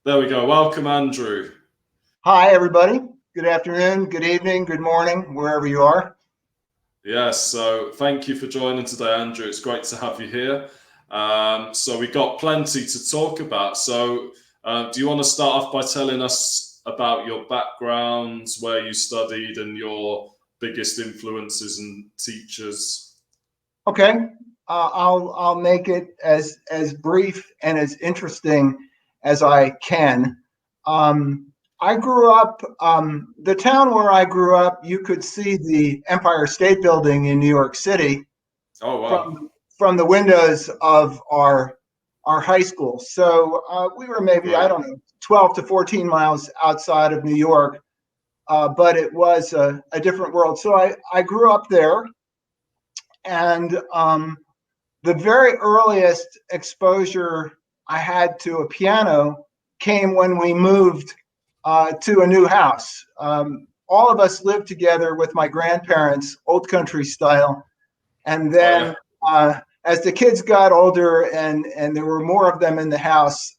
There we go. Welcome, Andrew. Hi, everybody. Good afternoon, good evening, good morning, wherever you are. Yes, so thank you for joining today, Andrew. It's great to have you here. So we've got plenty to talk about. Do you want to start off by telling us about your background, where you studied, and your biggest influences and teachers? Okay, I'll make it as brief and as interesting as I can. I grew up, the town where I grew up, you could see the Empire State Building in New York City Oh, wow. from the windows of our high school. So we were maybe, I Great. don't know, 12 to 14 miles outside of New York, but it was a different world. So I grew up there, and the very earliest exposure I had to a piano came when we moved to a new house. All of us lived together with my grandparents, old country style. And Oh, yeah. then as the kids got older and there were more of them in the house,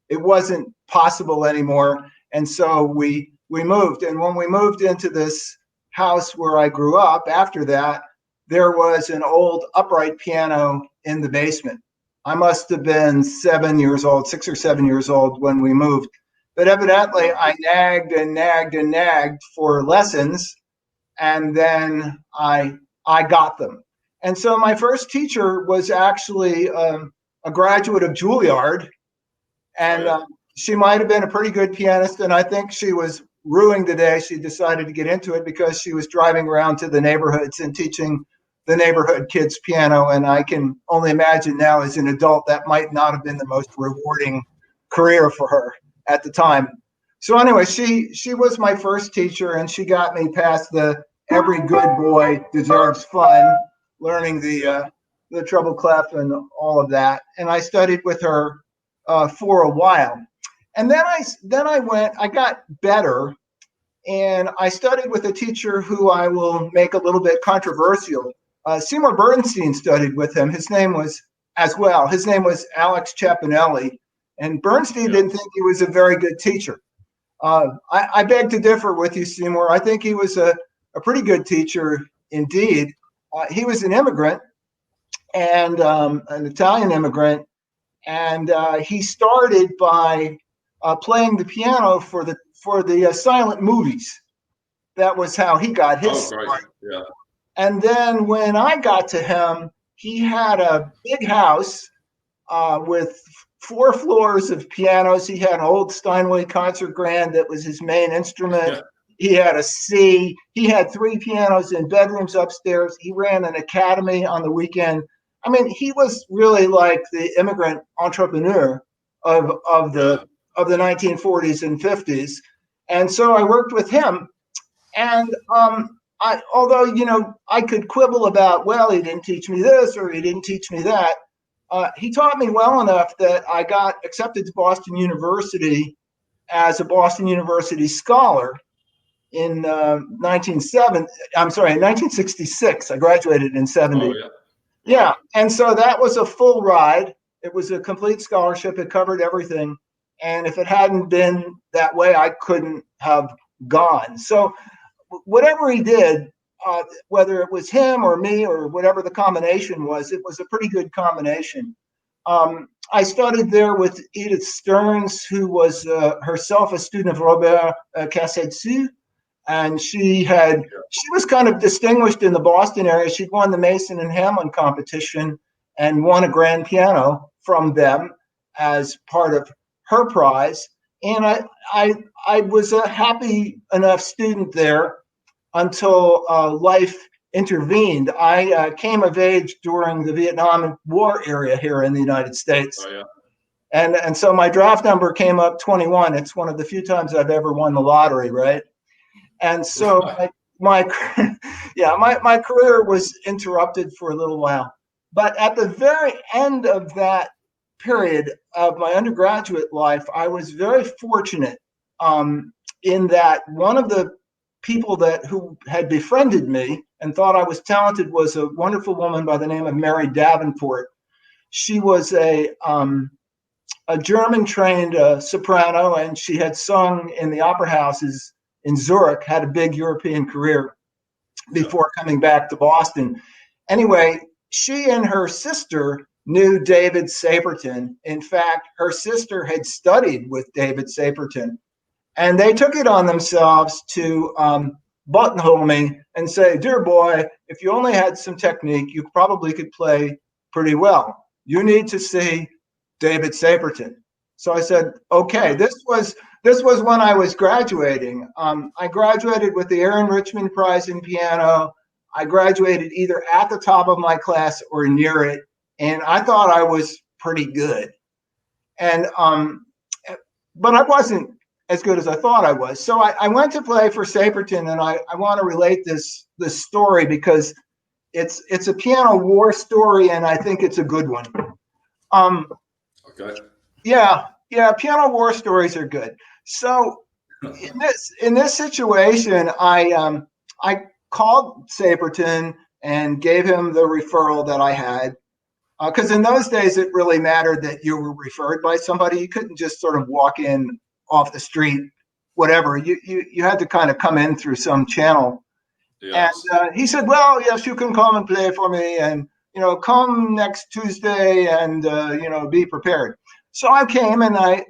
it wasn't possible anymore. And so we moved. And when we moved into this house where I grew up, after that, there was an old upright piano in the basement. I must have been 7 years old, 6 or 7 years old when we moved. But evidently, I nagged and nagged and nagged for lessons, and then I got them. And so my first teacher was actually a graduate of Juilliard, Oh, and yeah. she might have been a pretty good pianist. And I think she was ruined the day she decided to get into it, because she was driving around to the neighborhoods and teaching the neighborhood kids piano. And I can only imagine now, as an adult, that might not have been the most rewarding career for her at the time. So anyway, she was my first teacher, and she got me past the every good boy deserves fun, learning Yeah. the treble clef and all of that. And I studied with her for a while. And I got better, and I studied with a teacher who I will make a little bit controversial. Seymour Bernstein studied with him. His name was Alex Chapinelli, and Bernstein Yeah. didn't think he was a very good teacher. I beg to differ with you, Seymour. I think he was a pretty good teacher indeed. He was an immigrant, and an Italian immigrant, and he started by playing the piano for the silent movies. That was how he got his Oh, great. start. Yeah. And then when I got to him, he had a big house with 4 floors of pianos. He had an old Steinway concert grand that was his main instrument. Yeah. He had a C. He had 3 pianos in bedrooms upstairs. He ran an academy on the weekend. I mean, he was really like the immigrant entrepreneur of of the Yeah. of the 1940s and 50s. And so I worked with him, and although I could quibble about, well, he didn't teach me this or he didn't teach me that, he taught me well enough that I got accepted to Boston University as a Boston University scholar in 1966. I graduated in Oh, 70. yeah. Yeah, Right. and so that was a full ride. It was a complete scholarship. It covered everything. And if it hadn't been that way, I couldn't have gone. So whatever he did, whether it was him or me or whatever the combination was, it was a pretty good combination. I studied there with Edith Stearns, who was herself a student of Robert Cassez, and she was kind of distinguished in the Boston area. She'd won the Mason and Hamlin competition and won a grand piano from them as part of her prize. And I was a happy enough student there until life intervened. I came of age during the Vietnam War area here in the United States. Oh, yeah. And so my draft number came up 21. It's one of the few times I've ever won the lottery, right? And so my yeah, my career was interrupted for a little while. But at the very end of that period of my undergraduate life, I was very fortunate, in that one of the people that who had befriended me and thought I was talented was a wonderful woman by the name of Mary Davenport. She was a German-trained soprano, and she had sung in the opera houses in Zurich, had a big European career before coming back to Boston. Anyway, she and her sister knew David Saperton. In fact, her sister had studied with David Saperton, and they took it on themselves to buttonhole me and say, "Dear boy, if you only had some technique, you probably could play pretty well. You need to see David Saperton." So I said, "Okay." This was when I was graduating. I graduated with the Aaron Richmond Prize in piano. I graduated either at the top of my class or near it, and I thought I was pretty good. And but I wasn't as good as I thought I was. So I went to play for Saperton, and I want to relate this story because it's a piano war story, and I think it's a good one. Okay. Yeah, piano war stories are good. So in this situation, I called Saperton and gave him the referral that I had. Because in those days, it really mattered that you were referred by somebody. You couldn't just sort of walk in off the street, whatever. You had to kind of come in through some channel. Yes. And he said, "Well, yes, you can come and play for me, and come next Tuesday, and be prepared." So I came, and I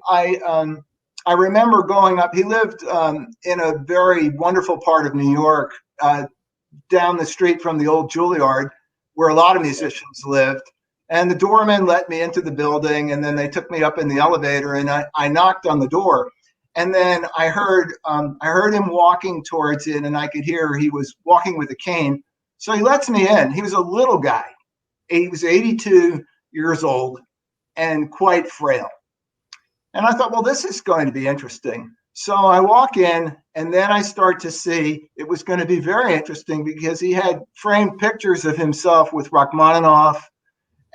remember going up. He lived in a very wonderful part of New York, down the street from the old Juilliard, where a lot of musicians lived. And the doorman let me into the building, and then they took me up in the elevator, and I knocked on the door. And then I heard him walking towards it, and I could hear he was walking with a cane. So he lets me in. He was a little guy. He was 82 years old and quite frail. And I thought, well, this is going to be interesting. So I walk in, and then I start to see it was going to be very interesting because he had framed pictures of himself with Rachmaninoff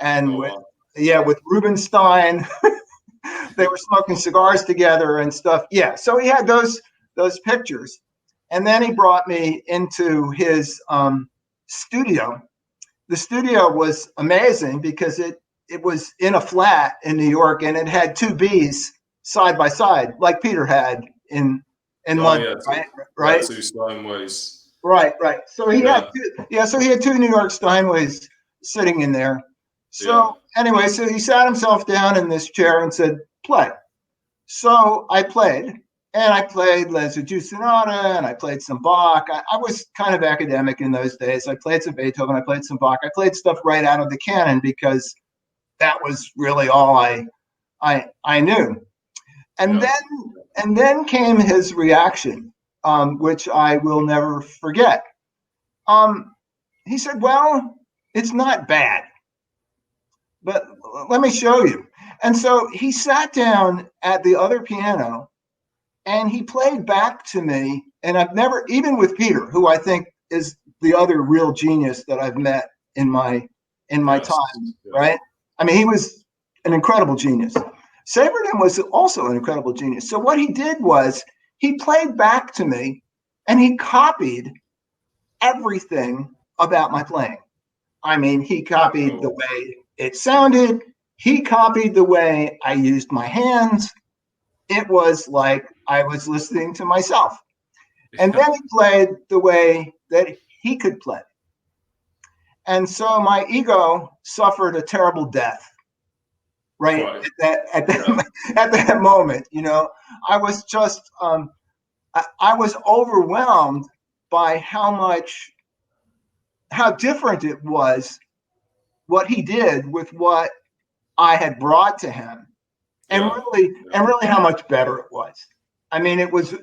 and with Rubinstein. They were smoking cigars together and stuff. Yeah, so he had those pictures. And then he brought me into his studio. The studio was amazing because it was in a flat in New York, and it had two Bs side by side, like Peter had in London, right? Two Steinways. Right. So he had two New York Steinways sitting in there. So anyway, so he sat himself down in this chair and said, "Play." So I played, and I played Les Adieux Sonata, and I played some Bach. I was kind of academic in those days. I played some Beethoven, I played some Bach. I played stuff right out of the canon because that was really all I knew. And then came his reaction, which I will never forget. He said, "Well, it's not bad, but let me show you." And so he sat down at the other piano, and he played back to me. And I've never, even with Peter, who I think is the other real genius that I've met in my time, right? I mean, he was an incredible genius. Saperton was also an incredible genius. So what he did was he played back to me, and he copied everything about my playing. I mean, he copied the way it sounded. He copied the way I used my hands. It was like I was listening to myself. And then he played the way that he could play. And so my ego suffered a terrible death. Right. At that moment, I was just I was overwhelmed by how different it was what he did with what I had brought to him, and really how much better it was. I mean, it was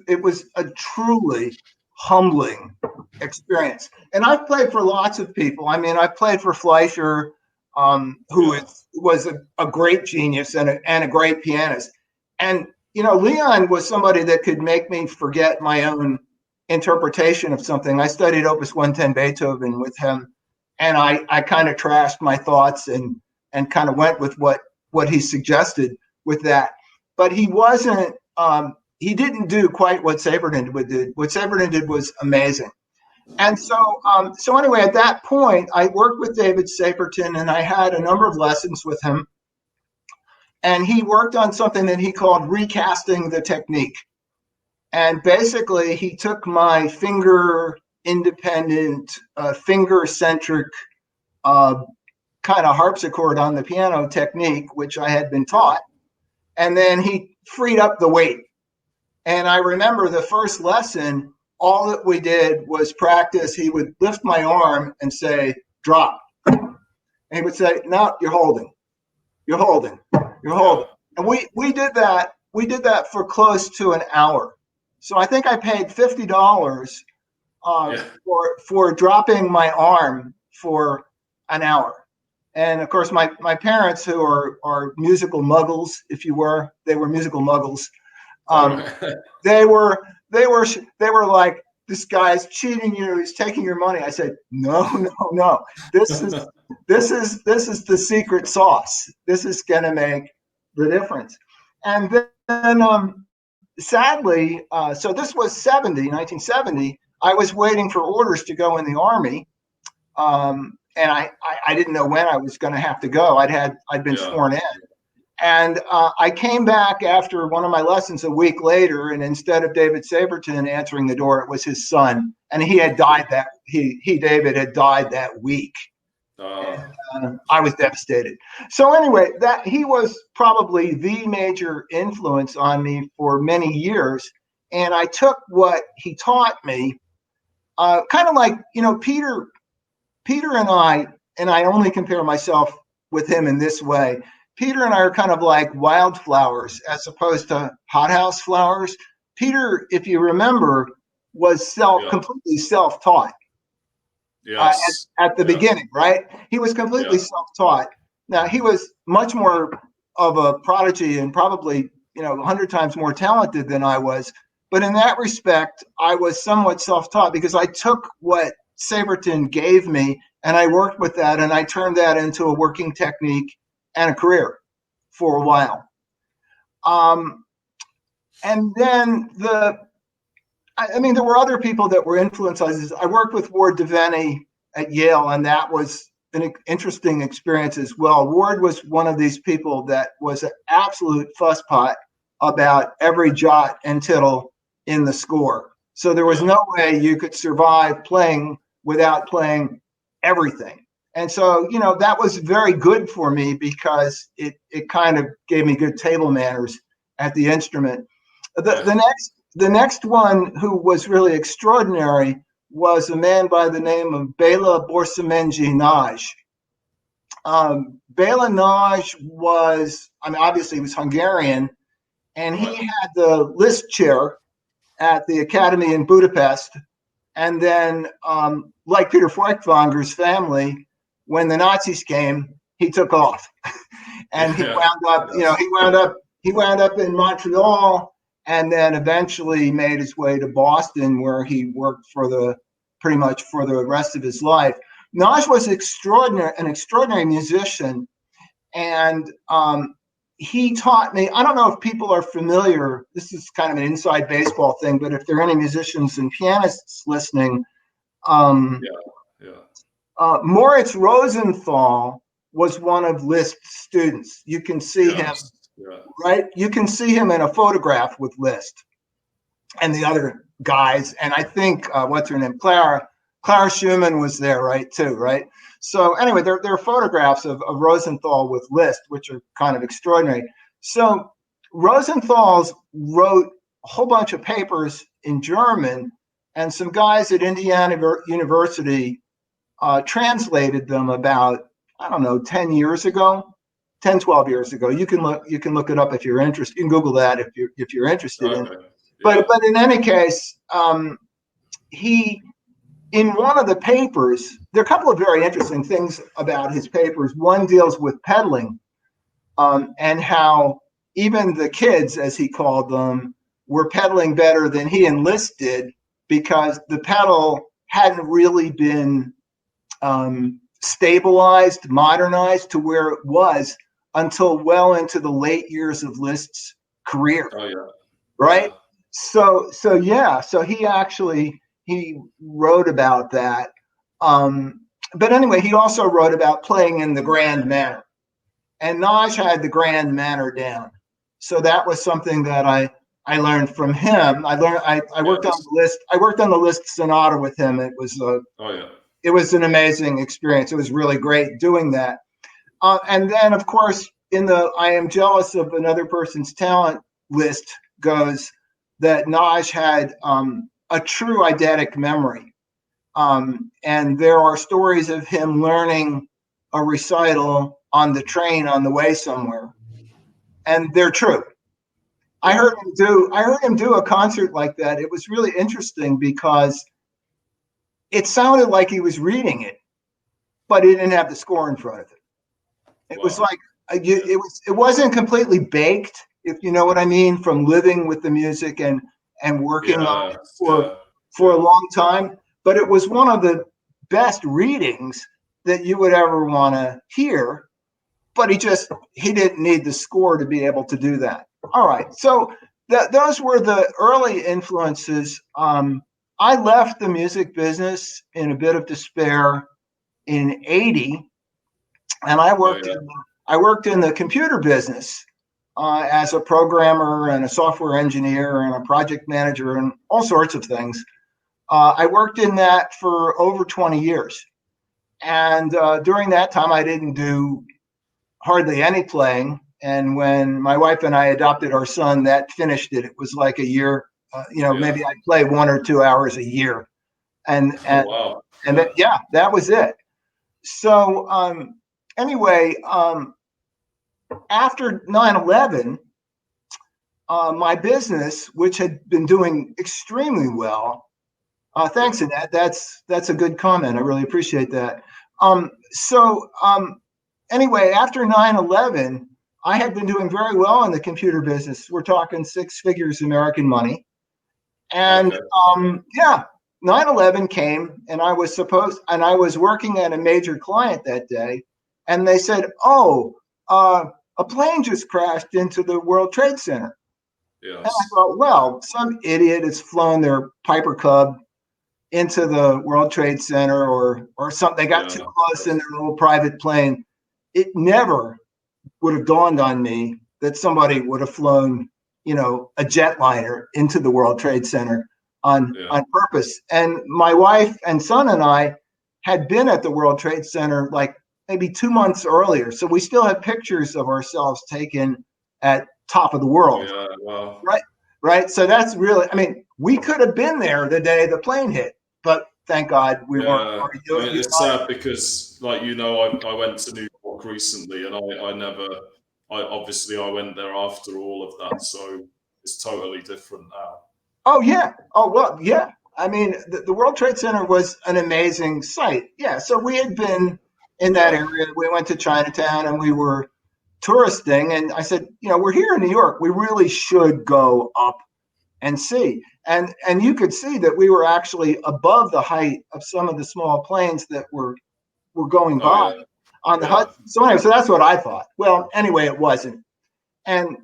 a truly humbling experience. And I've played for lots of people. I mean, I've played for Fleischer, who was a great genius and a great pianist. And, Leon was somebody that could make me forget my own interpretation of something. I studied Opus 110 Beethoven with him, and I kind of trashed my thoughts and kind of went with what he suggested with that. But he wasn't, he didn't do quite what Saperton did. What Saperton did was amazing. And so anyway, at that point, I worked with David Saperton, and I had a number of lessons with him. and he worked on something that he called recasting the technique. And basically, he took my finger independent, finger centric kind of harpsichord on the piano technique, which I had been taught, and then he freed up the weight. And I remember the first lesson, all that we did was practice. He would lift my arm and say, drop. And he would say, no, you're holding. You're holding. You're holding. And we did that. We did that for close to an hour. So I think I paid $50 for dropping my arm for an hour. And of course, my parents, who are musical muggles, if you were, they were musical muggles. They were like, this guy's cheating you. He's taking your money. I said, no. This is the secret sauce. This is going to make the difference. And then sadly, so this was 1970. I was waiting for orders to go in the Army. And I didn't know when I was going to have to go. I'd been sworn in. And I came back after one of my lessons a week later, and instead of David Saperton answering the door, it was his son. And he had died David had died that week. And, I was devastated. So anyway, that he was probably the major influence on me for many years. And I took what he taught me, kind of like, Peter and I only compare myself with him in this way. Peter and I are kind of like wildflowers as opposed to hothouse flowers. Peter, if you remember, was completely self-taught. Yes. At the beginning, right? He was completely self-taught. Now, he was much more of a prodigy and probably, 100 times more talented than I was. But in that respect, I was somewhat self-taught because I took what Saperton gave me and I worked with that, and I turned that into a working technique and a career for a while. And then there were other people that were influences. I worked with Ward Devaney at Yale, and that was an interesting experience as well. Ward was one of these people that was an absolute fusspot about every jot and tittle in the score. So there was no way you could survive playing without playing everything. And so, that was very good for me because it kind of gave me good table manners at the instrument. The next one who was really extraordinary was a man by the name of Bela Borsamenji Nagy. Bela Nagy was, obviously he was Hungarian, and he had the Liszt chair at the Academy in Budapest. And then, like Peter Feuchtwanger's family, when the Nazis came, he took off, and he wound up in Montreal, and then eventually made his way to Boston, where he worked pretty much for the rest of his life. Nagy was an extraordinary musician, and he taught me. I don't know if people are familiar. This is kind of an inside baseball thing, but if there are any musicians and pianists listening, Moritz Rosenthal was one of Liszt's students. You can see him, right? You can see him in a photograph with Liszt and the other guys. And I think what's her name, Clara Schumann was there, right, too, right? So anyway, there are photographs of Rosenthal with Liszt, which are kind of extraordinary. So Rosenthal's wrote a whole bunch of papers in German, and some guys at Indiana University translated them about, 10 years ago, 10, 12 years ago. You can look it up if you're interested. You can Google that if you're interested in it. But in any case, he, in one of the papers, there are a couple of very interesting things about his papers. One deals with pedaling, and how even the kids, as he called them, were pedaling better than he and Liszt did, because the pedal hadn't really been stabilized, modernized to where it was until well into the late years of Liszt's career. Right? So he wrote about that. But anyway, he also wrote about playing in the grand manner. and Naj had the grand manner down. So that was something that I learned from him. I worked on the list. I worked on the Liszt Sonata with him. It was it was an amazing experience. It was really great doing that. And then, of course, in the I Am Jealous of Another Person's Talent list goes that Naj had a true eidetic memory. And there are stories of him learning a recital on the train on the way somewhere. And they're true. I heard him do a concert like that. It was really interesting because it sounded like he was reading it, but he didn't have the score in front of it. It was like it wasn't completely baked, if you know what I mean, from living with the music and working on it for a long time. But it was one of the best readings that you would ever want to hear. But he didn't need the score to be able to do that. All right, so those were the early influences. I left the music business in a bit of despair in '80, and I worked in the computer business as a programmer and a software engineer and a project manager and all sorts of things. I worked in that for over 20 years, and during that time, I didn't do hardly any playing. And when my wife and I adopted our son, that finished it. It was like a year, maybe I'd play 1 or 2 hours a year. And that was it. So anyway, after 9/11, my business, which had been doing extremely well, thanks, Annette. That's a good comment. I really appreciate that. Anyway, after 9/11, I had been doing very well in the computer business. We're talking 6 figures American money. And 9/11 came, and I was working at a major client that day, and they said, a plane just crashed into the World Trade Center. Yes. And I thought, well, some idiot has flown their Piper Cub into the World Trade Center or something. They got too close in their little private plane. It never would have dawned on me that somebody would have flown, a jetliner into the World Trade Center on purpose. And my wife and son and I had been at the World Trade Center like maybe 2 months earlier. So we still have pictures of ourselves taken at top of the world. Yeah, wow. Right. So that's really, we could have been there the day the plane hit, but thank God we weren't. It's sad because, I went to New York recently, and I went there after all of that, so it's totally different now. Oh yeah. Oh well, yeah. The World Trade Center was an amazing site. Yeah. So we had been in that area. We went to Chinatown and we were touristing, and I said, we're here in New York. We really should go up and see. And you could see that we were actually above the height of some of the small planes that were going by on the Hudson. So anyway, so that's what I thought. Well, anyway, it wasn't. And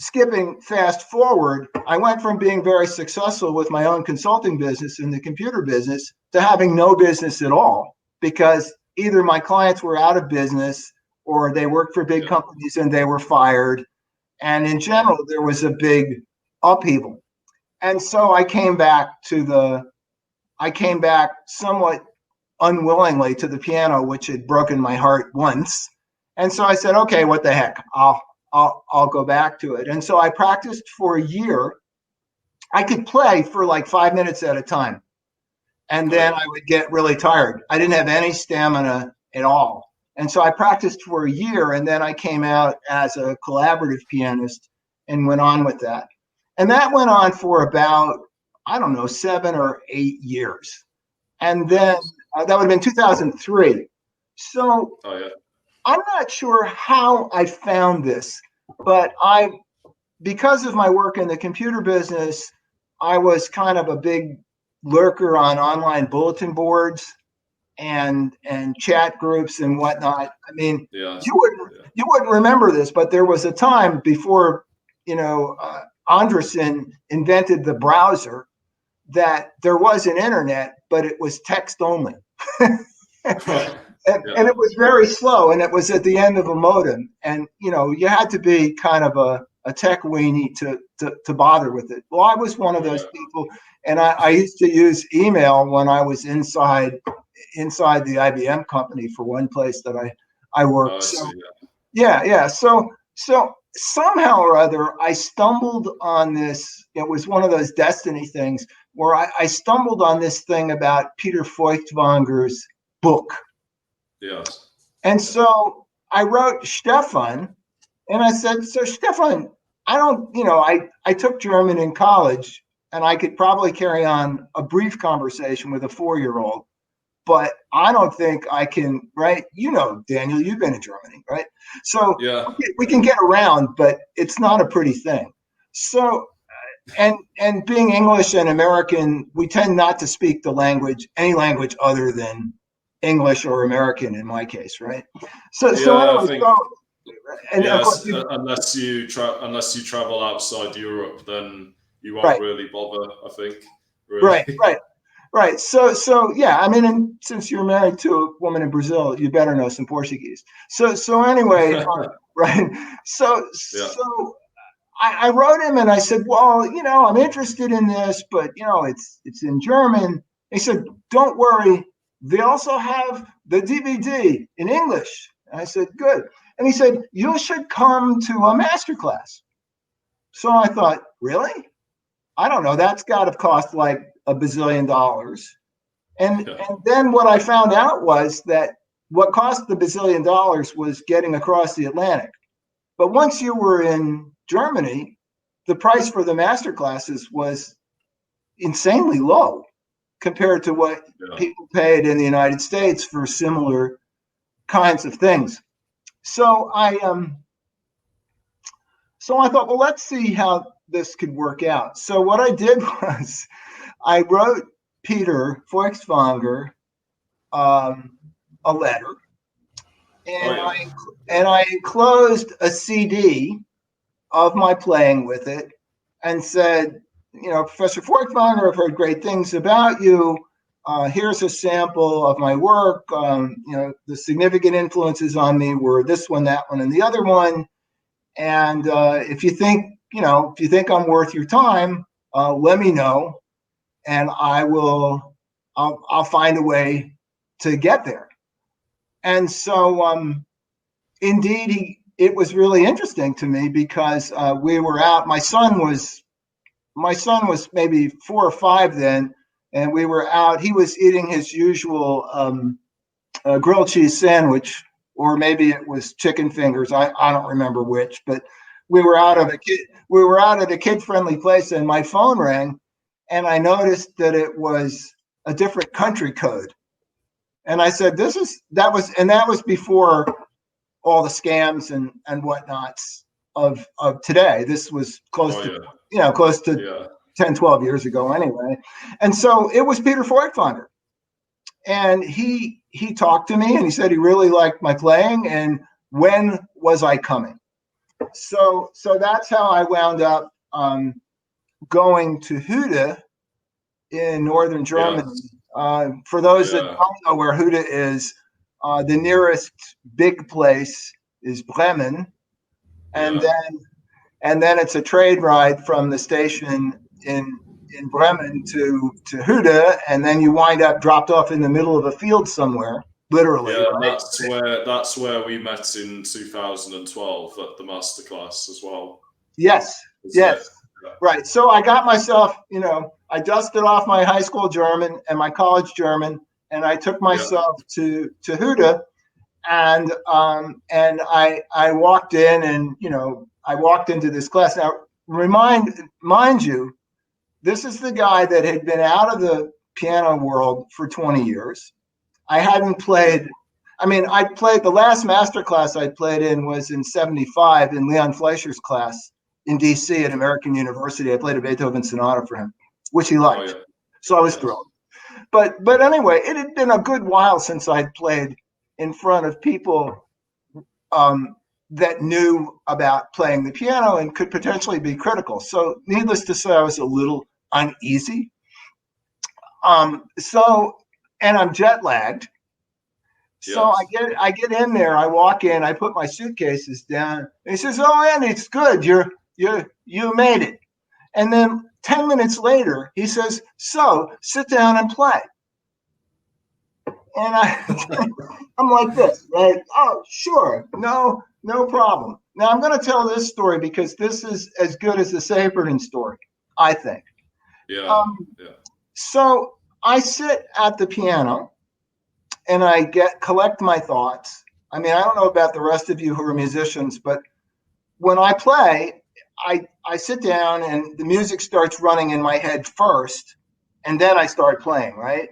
skipping fast forward, I went from being very successful with my own consulting business in the computer business to having no business at all, because either my clients were out of business or they worked for big companies and they were fired. And in general, there was a big upheaval. And so I came back somewhat unwillingly to the piano, which had broken my heart once. And so I said, okay, what the heck? I'll go back to it. And so I practiced for a year. I could play for like 5 minutes at a time. And then I would get really tired. I didn't have any stamina at all. And so I practiced for a year, and then I came out as a collaborative pianist and went on with that. And that went on for about, 7 or 8 years. And then that would have been 2003. So I'm not sure how I found this, but because of my work in the computer business, I was kind of a big lurker on online bulletin boards and chat groups and whatnot. You wouldn't remember this, but there was a time before, Andresen invented the browser, that there was an internet, but it was text only. and it was very slow, and it was at the end of a modem, and you had to be kind of a tech weenie to bother with it. Well, I was one of those people, and I used to use email when I was inside the IBM company for one place that I worked. So yeah. So somehow or other, I stumbled on this. It was one of those destiny things where I stumbled on this thing about Peter Feuchtwanger's book. Yes. And so I wrote Stefan, and I said, so Stefan, I took German in college, and I could probably carry on a brief conversation with a 4-year-old, but I don't think I can, right? Daniel, you've been in Germany, right? So we can get around, but it's not a pretty thing. So, and being English and American, we tend not to speak any language other than English or American in my case, right? So anyway, of course, unless you travel outside Europe, then you won't really bother, I think. Really. Right. So yeah, I mean, and since you're married to a woman in Brazil, you better know some Portuguese. So anyway, right. So I wrote him and I said, well, I'm interested in this, but it's in German. He said, don't worry, they also have the DVD in English. And I said, good. And he said, you should come to a masterclass. So I thought, really? I don't know. That's got to cost like $1 bazillion. And then what I found out was that what cost the $1 bazillion was getting across the Atlantic. But once you were in Germany, the price for the master classes was insanely low compared to what people paid in the United States for similar kinds of things. So I thought, well, let's see how this could work out. So what I did was I wrote Peter Feuchtwanger a letter, and I enclosed a CD of my playing with it and said, Professor Feuchtwanger, I've heard great things about you. Here's a sample of my work. The significant influences on me were this one, that one, and the other one. And if you think I'm worth your time, let me know, and I'll find a way to get there. And so, indeed, it was really interesting to me because we were out. My son was maybe 4 or 5 then, and we were out. He was eating his usual grilled cheese sandwich, or maybe it was chicken fingers. I don't remember which, but we were out at a kid-friendly place, and my phone rang, and I noticed that it was a different country code. And I said, that was before all the scams and whatnots of today. This was close to 10, 12 years ago anyway. And so it was Peter Feuchtwanger. And he talked to me, and he said he really liked my playing, and when was I coming? So that's how I wound up going to Hude in northern Germany. For those that don't know where Hude is, the nearest big place is Bremen, and then it's a trade ride from the station in Bremen to Hude, and then you wind up dropped off in the middle of a field somewhere, literally. Yeah, right? that's where we met in 2012 at the masterclass as well. Yes. Right. So I got myself, I dusted off my high school German and my college German, and I took myself to Hude, and I walked in, and I walked into this class. Now, mind you, this is the guy that had been out of the piano world for 20 years. I hadn't played. I mean, I played the last master class I played in was in '75 in Leon Fleischer's class in DC at American University. I played a Beethoven sonata for him, which he liked. So I was thrilled. But anyway, it had been a good while since I'd played in front of people that knew about playing the piano and could potentially be critical. So needless to say, I was a little uneasy. And I'm jet lagged. So I get in there, I walk in, I put my suitcases down, and he says, "Oh, Andy, it's good. You made it." And then 10 minutes later, he says, "So sit down and play." And I'm like this, right? "Oh, sure, no problem." Now I'm going to tell this story because this is as good as the Saperton story, I think. Yeah. So I sit at the piano and I collect my thoughts. I mean, I don't know about the rest of you who are musicians, but when I play, I sit down and the music starts running in my head first, and then I start playing, right?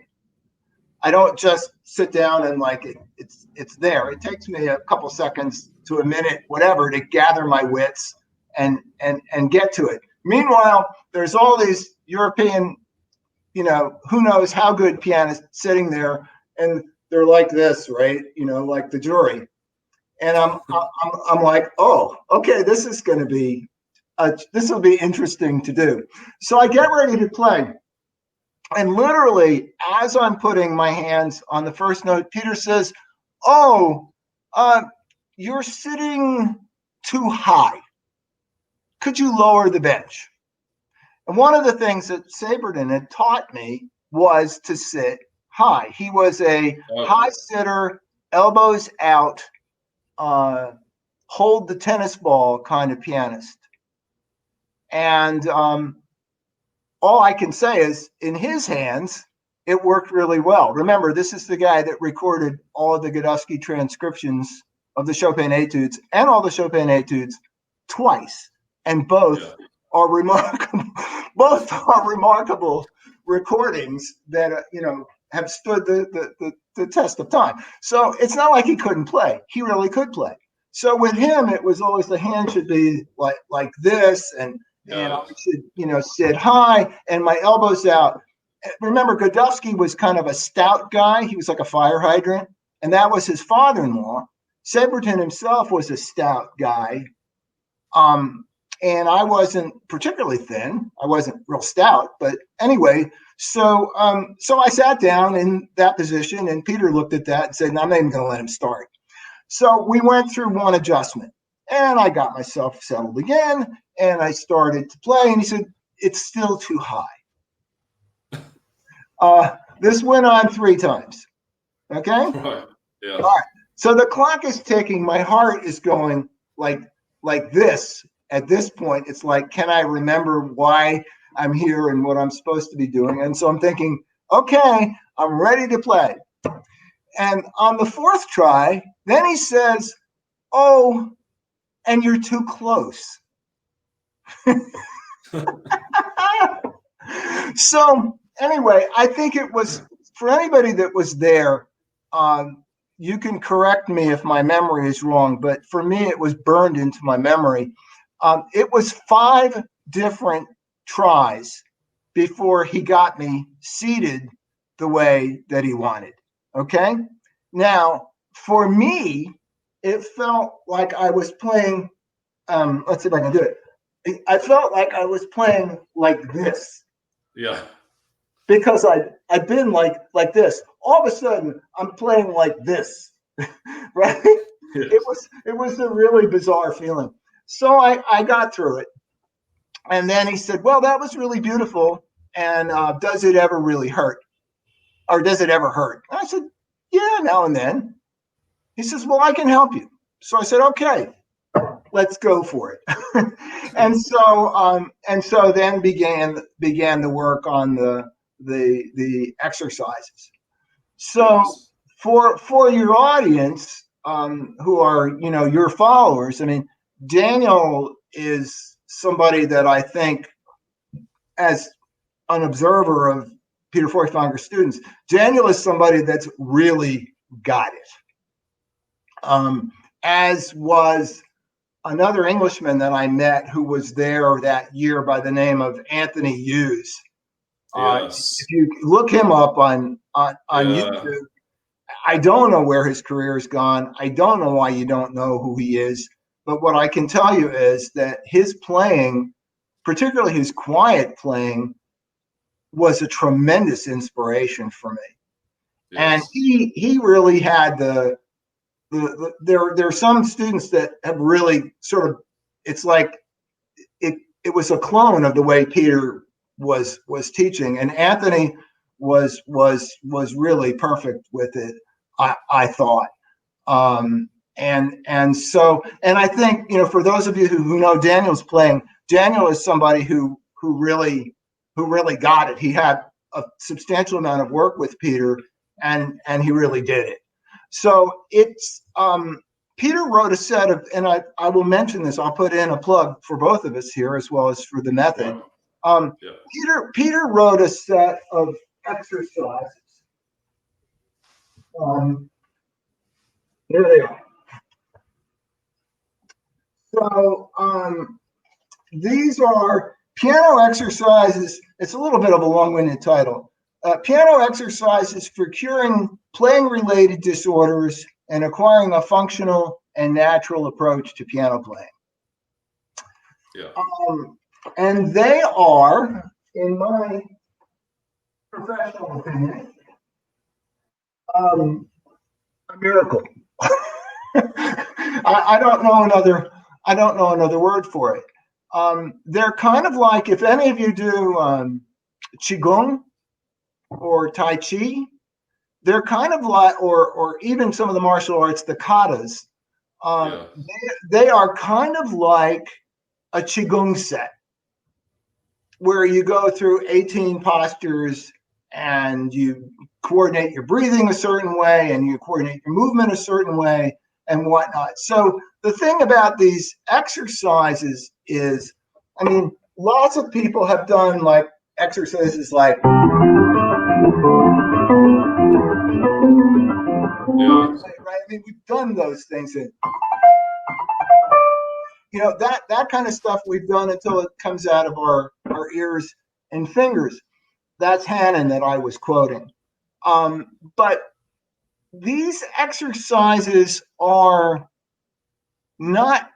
I don't just sit down and like it's there. It takes me a couple seconds to a minute, whatever, to gather my wits and get to it. Meanwhile, there's all these European, who knows how good pianists sitting there, and they're like this, right? Like the jury. And I'm like, oh, okay, this is going to be this will be interesting to do. So I get ready to play. And literally, as I'm putting my hands on the first note, Peter says, "Oh, you're sitting too high. Could you lower the bench?" And one of the things that Saperton had taught me was to sit high. He was a high sitter, elbows out, hold the tennis ball kind of pianist. And all I can say is, in his hands, it worked really well. Remember, this is the guy that recorded all of the Godowsky transcriptions of the Chopin etudes and all the Chopin etudes twice, and both are remarkable. Both are remarkable recordings that have stood the test of time. So it's not like he couldn't play; he really could play. So with him, it was always the hand should be like this, and I should sit high and my elbows out. Remember, Godowsky was kind of a stout guy. He was like a fire hydrant, and that was his father-in-law. Saperton himself was a stout guy, and I wasn't particularly thin. I wasn't real stout, but anyway. So I sat down in that position, and Peter looked at that and said, "No, I'm not even going to let him start." So we went through one adjustment, and I got myself settled again, and I started to play, and he said, "It's still too high." This went on 3 times. Okay? Right. Yeah. All right. So the clock is ticking. My heart is going like this. At this point, it's like, can I remember why I'm here and what I'm supposed to be doing? And so I'm thinking, okay, I'm ready to play. And on the 4th try, then he says, "Oh, and you're too close." So anyway, I think it was, for anybody that was there, you can correct me if my memory is wrong, but for me, it was burned into my memory. It was 5 different tries before he got me seated the way that he wanted. Okay? Now, for me, it felt like I was playing, let's see if I can do it. I felt like I was playing like this. Yeah. Because I'd been like this. All of a sudden, I'm playing like this, right? Yes. It was a really bizarre feeling. So I got through it. And then he said, "Well, that was really beautiful. And does it ever really hurt? Or does it ever hurt?" And I said, "Yeah, now and then." He says, "Well, I can help you." So I said, "Okay, let's go for it." and so then began the work on the exercises. So for your audience, who are your followers, I mean, Daniel is somebody that I think, as an observer of Peter Feuchtwanger students, Daniel is somebody that's really got it. As was another Englishman that I met who was there that year by the name of Anthony Hughes. Yes. If you look him up on YouTube, I don't know where his career has gone. I don't know why you don't know who he is. But what I can tell you is that his playing, particularly his quiet playing, was a tremendous inspiration for me. And Yes. he really had there are some students that have really sort of, it's like it was a clone of the way Peter was teaching, and Anthony was really perfect with it, I thought. And so, and I think, for those of you who know Daniel's playing, Daniel is somebody who really got it. He had a substantial amount of work with Peter, and he really did it. So it's Peter wrote a set of, and I will mention this, I'll put in a plug for both of us here as well as for the method. Peter wrote a set of exercises. Here they are. So these are piano exercises. It's a little bit of a long-winded title. Piano exercises for curing playing-related disorders and acquiring a functional and natural approach to piano playing. Yeah. And they are, in my professional opinion, a miracle. I don't know another word for it. They're kind of like, if any of you do Qigong or Tai Chi, they're kind of like, or even some of the martial arts, the katas, they are kind of like a Qigong set, where you go through 18 postures and you coordinate your breathing a certain way and you coordinate your movement a certain way and whatnot. So the thing about these exercises is, I mean, lots of people have done like exercises like, right? I mean, we've done those things, and that kind of stuff we've done until it comes out of our ears and fingers. That's Hannon that I was quoting. But these exercises are not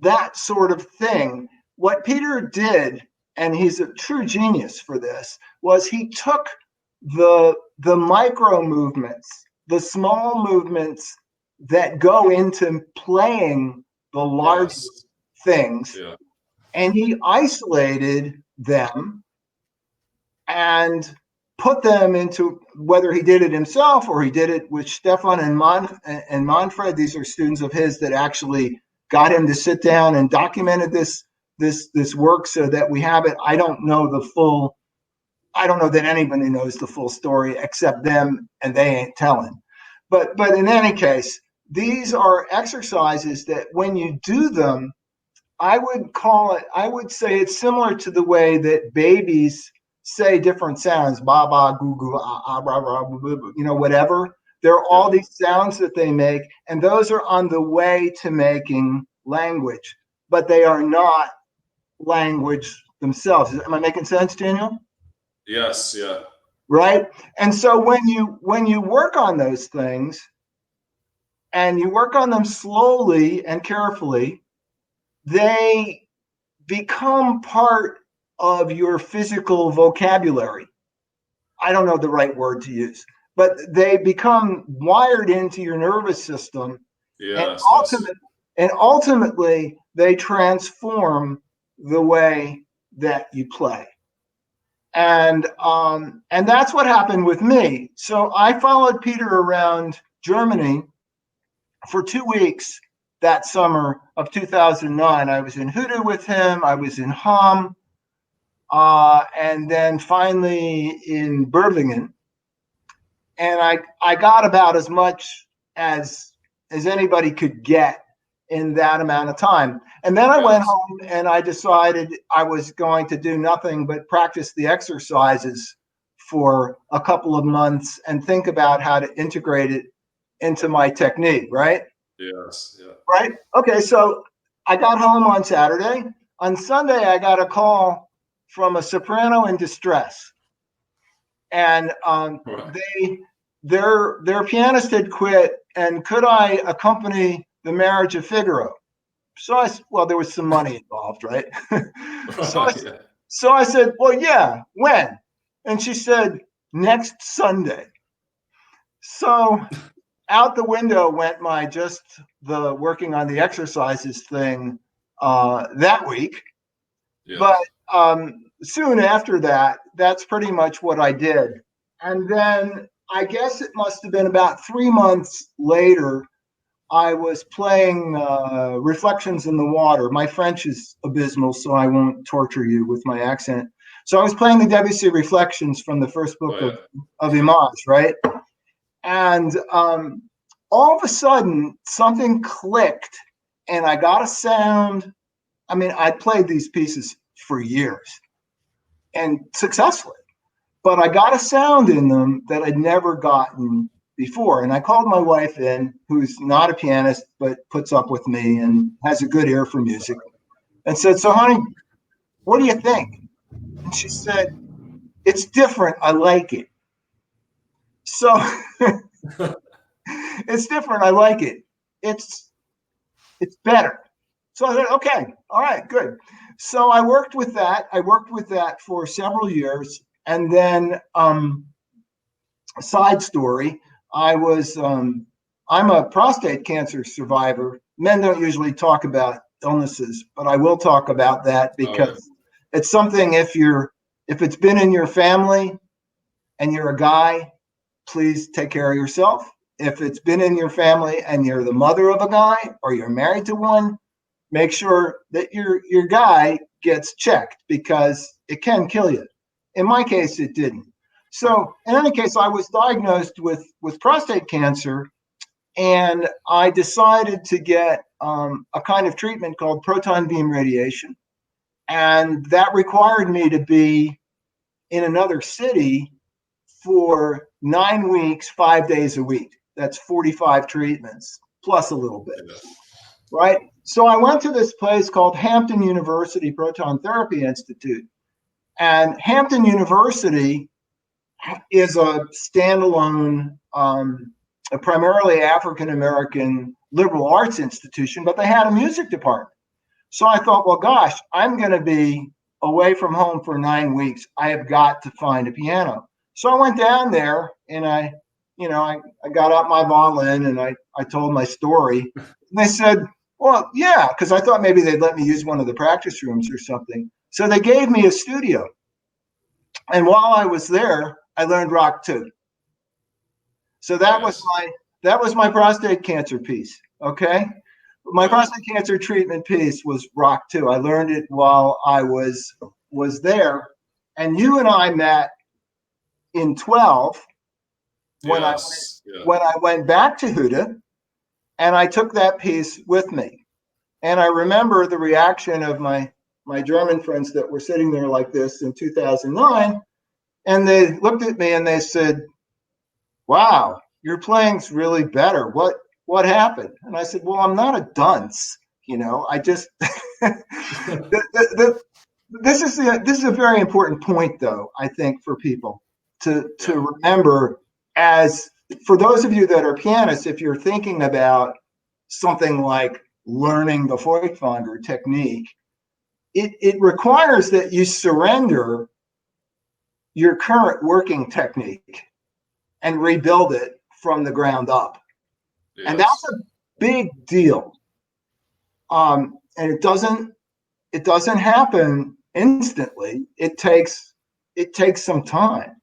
that sort of thing. What Peter did, and he's a true genius for this, was he took the micro movements, the small movements that go into playing the large things, and he isolated them and put them into, whether he did it himself or he did it with Stefan and Manfred. These are students of his that actually got him to sit down and documented this work so that we have it. I don't know that anybody knows the full story except them, and they ain't telling. But in any case, these are exercises that when you do them, I would say it's similar to the way that babies say different sounds, ba ba, goo goo, ah ah, blah blah, whatever. There are all these sounds that they make, and those are on the way to making language, but they are not language themselves. Am I making sense, Daniel? Yes, yeah. Right? And so when you work on those things, and you work on them slowly and carefully, they become part of your physical vocabulary. I don't know the right word to use, but they become wired into your nervous system. Yes, and ultimately they transform the way that you play. And that's what happened with me. So I followed Peter around Germany for 2 weeks that summer of 2009. I was in Hoodoo with him. I was in Hamm. And then finally in Berlingen. And I got about as much as anybody could get in that amount of time. And then I went home and I decided I was going to do nothing but practice the exercises for a couple of months and think about how to integrate it into my technique, right? Yes, yeah. Right? Okay, so I got home on Saturday. On Sunday, I got a call from a soprano in distress. And their pianist had quit, and could I accompany the marriage of Figaro? So there was some money involved, right? So I said, well, yeah, when? And she said, next Sunday. So out the window went my just the working on the exercises thing that week. Yeah. But soon after that, that's pretty much what I did. And then I guess it must have been about 3 months later, I was playing Reflections in the Water. My French is abysmal, so I won't torture you with my accent. So I was playing the Debussy Reflections from the first book of Images, right? And all of a sudden, something clicked, and I got a sound. I mean, I played these pieces for years and successfully, but I got a sound in them that I'd never gotten before. And I called my wife in, who's not a pianist, but puts up with me and has a good ear for music, and said, "So, honey, what do you think?" And she said, "It's different. I like it." So it's different. I like it. It's better. So I said, okay, all right, good. So I worked with that. I worked with that for several years. And then side story, I'm a prostate cancer survivor. Men don't usually talk about illnesses, but I will talk about that because it's something if it's been in your family and you're a guy, please take care of yourself. If it's been in your family and you're the mother of a guy or you're married to one, make sure that your guy gets checked because it can kill you. In my case, it didn't. So in any case, I was diagnosed with prostate cancer, and I decided to get a kind of treatment called proton beam radiation. And that required me to be in another city for 9 weeks, 5 days a week. That's 45 treatments plus a little bit, right? So I went to this place called Hampton University Proton Therapy Institute. And Hampton University is a standalone, a primarily African-American liberal arts institution, but they had a music department. So I thought, well, gosh, I'm going to be away from home for 9 weeks. I have got to find a piano. So I went down there and I got out my violin and I told my story. And they said, well, yeah, because I thought maybe they'd let me use one of the practice rooms or something. So they gave me a studio. And while I was there, I learned rock too. So that was my prostate cancer piece. Okay. My prostate cancer treatment piece was rock too. I learned it while I was there. And you and I met in 12 when I went back to Huda, and I took that piece with me. And I remember the reaction of my German friends that were sitting there like this in 2009, and they looked at me and they said, "Wow, your playing's really better. What happened?" And I said, "Well, I'm not a dunce, I just." This is a very important point, though, I think, for people to remember. As for those of you that are pianists, if you're thinking about something like learning the Feuchtwanger technique, it requires that you surrender your current working technique and rebuild it from the ground up. Yes. And that's a big deal. And it doesn't happen instantly. It takes some time.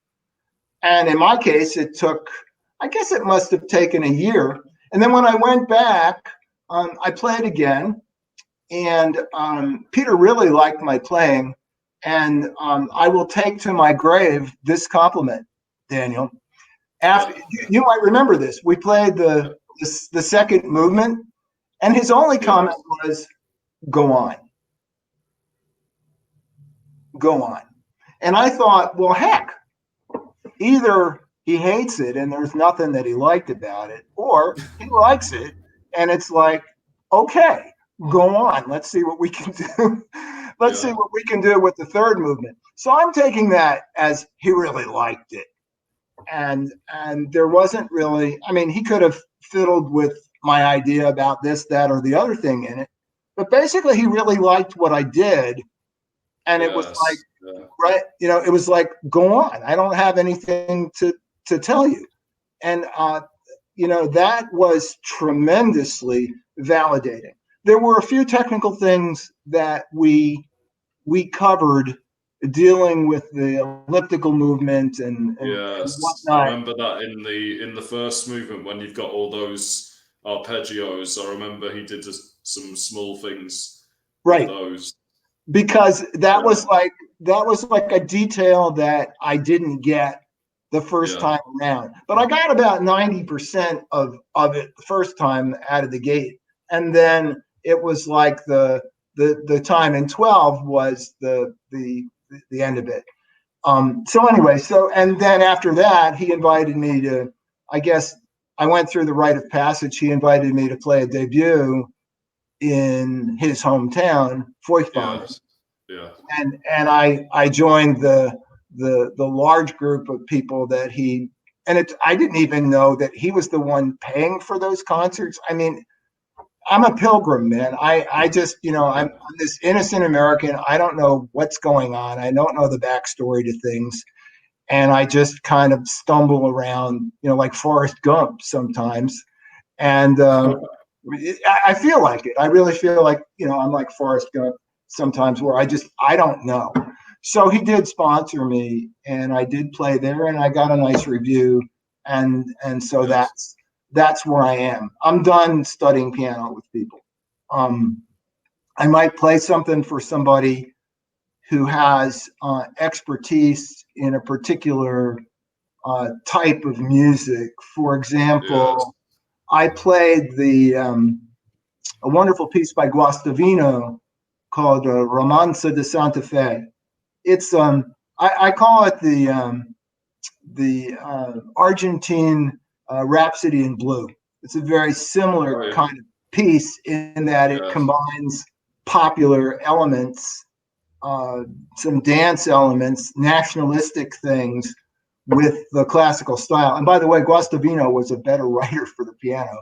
And in my case, I guess it must have taken a year. And then when I went back, I played again. And Peter really liked my playing. And I will take to my grave this compliment, Daniel. After you might remember this, we played the second movement, and his only comment was, "Go on. Go on." And I thought, well, heck, either he hates it and there's nothing that he liked about it, or he likes it and it's like, okay, go on. Let's see what we can do. Let's see what we can do with the third movement. So I'm taking that as he really liked it. And there wasn't really, I mean, he could have fiddled with my idea about this, that, or the other thing in it. But basically, he really liked what I did. And it was like, right, it was like, go on. I don't have anything to tell you. and that was tremendously validating. There were a few technical things that we covered dealing with the elliptical movement and Yes, I whatnot. remember that in the first movement when you've got all those arpeggios. I remember he did just some small things with Right, those. because that Yeah, was like a detail that I didn't get the first yeah, time around. But I got about 90% of it the first time out of the gate. And then it was like the time in 12 was the end of it. So anyway, and then after that, he invited me to, I guess I went through the rite of passage. He invited me to play a debut in his hometown, Feuchtwanger, yes, yeah, and I joined the large group of people that he, and I didn't even know that he was the one paying for those concerts. I mean, I'm a pilgrim, man. I just, I'm this innocent American. I don't know what's going on. I don't know the backstory to things. And I just kind of stumble around, like Forrest Gump sometimes. And I feel like it. I really feel like, I'm like Forrest Gump sometimes, where I don't know. So he did sponsor me, and I did play there, and I got a nice review. And so yes, that's where I am. I'm done studying piano with people. Um, I might play something for somebody who has expertise in a particular type of music. For yes, example, I played a wonderful piece by Guastavino called Romanza de Santa Fe. It's I call it the Argentine Rhapsody in Blue. It's a very oh similar yeah, kind of piece in that it yes, combines popular elements, some dance elements, nationalistic things with the classical style. And by the way, Guastavino was a better writer for the piano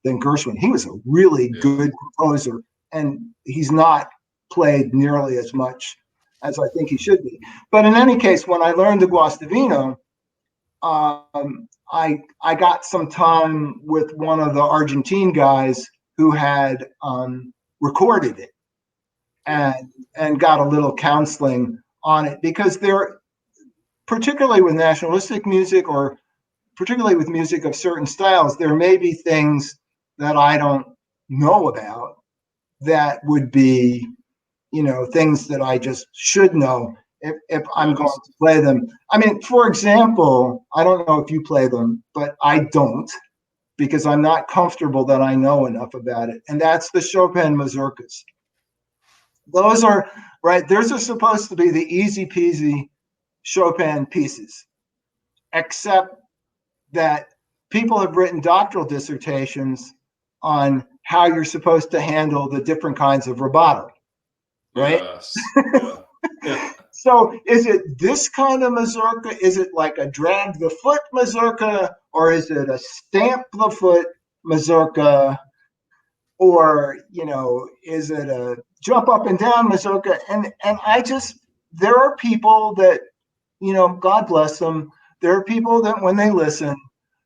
than Gershwin. He was a really yeah, good composer, and he's not played nearly as much as I think he should be. But in any case, when I learned the Guastavino, I got some time with one of the Argentine guys who had recorded it, yeah, and got a little counseling on it, because there, particularly with nationalistic music, or particularly with music of certain styles, there may be things that I don't know about that would be, things that I just should know if I'm going yes, to play them. I mean, for example, I don't know if you play them, but I don't, because I'm not comfortable that I know enough about it. And that's the Chopin Mazurkas. Those are, right, those are supposed to be the easy peasy Chopin pieces, except that people have written doctoral dissertations on how you're supposed to handle the different kinds of rubato, right? yes, yeah, yeah, So is it this kind of mazurka? Is it like a drag the foot mazurka? Or is it a stamp the foot mazurka? Or, is it a jump up and down mazurka? And I just, there are people that, God bless them. There are people that when they listen,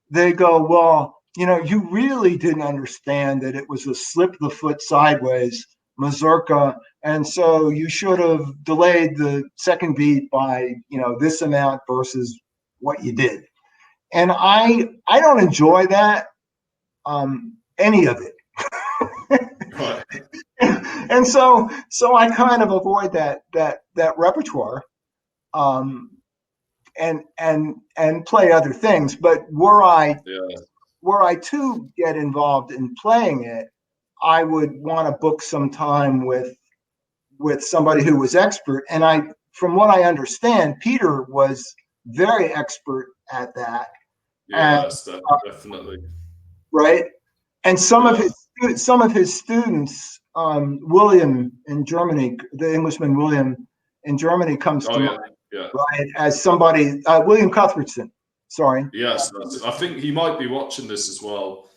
they go, well, you really didn't understand that it was a slip the foot sideways mazurka, and so you should have delayed the second beat by, this amount versus what you did. And I don't enjoy that, any of it. right, And so I kind of avoid that repertoire, um, and play other things. But yeah, were I to get involved in playing it, I would want to book some time with somebody who was expert. And from what I understand, Peter was very expert at that. And yes, definitely, right, and yeah, some of his students, William in Germany, the Englishman William in Germany comes oh to mind, yeah, yeah. right, as somebody, William Cuthbertson. Sorry, Yes, I think he might be watching this as well.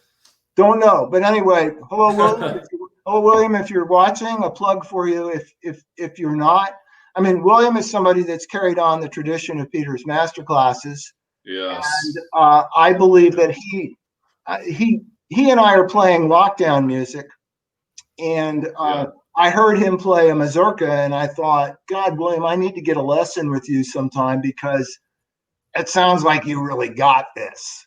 don't know, but anyway, hello William. Hello William, if you're watching, a plug for you. If you're not, I mean, William is somebody that's carried on the tradition of Peter's master classes, Yes. I believe that he and I are playing lockdown music, and I heard him play a mazurka, and I thought, God, William, I need to get a lesson with you sometime because it sounds like you really got this.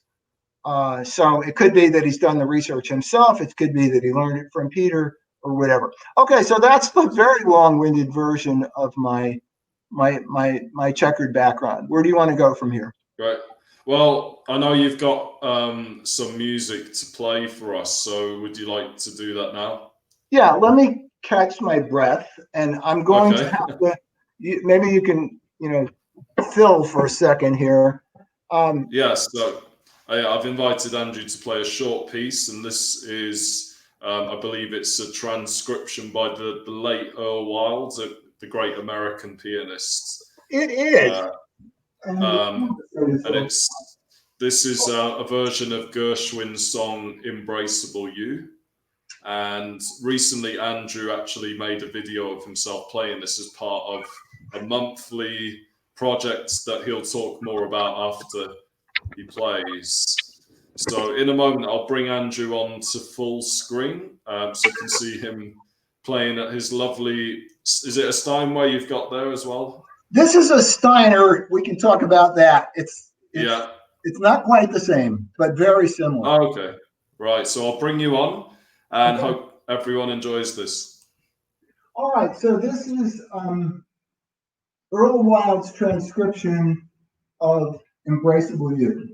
So it could be that he's done the research himself. It could be that he learned it from Peter or whatever. Okay, so that's the very long-winded version of my checkered background. Where do you want to go from here? Right. Well, I know you've got some music to play for us, so would you like to do that now? Yeah, let me catch my breath, and I'm going to have to. Maybe you can, fill for a second here. Yes. So I've invited Andrew to play a short piece, and this is, I believe, it's a transcription by the late Earl Wild, the great American pianist. It is. And this is a version of Gershwin's song "Embraceable You." And recently, Andrew actually made a video of himself playing this as part of a monthly project that he'll talk more about after he plays. So in a moment, I'll bring Andrew on to full screen so you can see him playing at his lovely, is it a Steinway you've got there as well? This is a Steiner. We can talk about that. It's Yeah. It's not quite the same, but very similar. Okay. Right. So I'll bring you on and hope everyone enjoys this. All right. So this is Earl Wild's transcription of Embraceable You.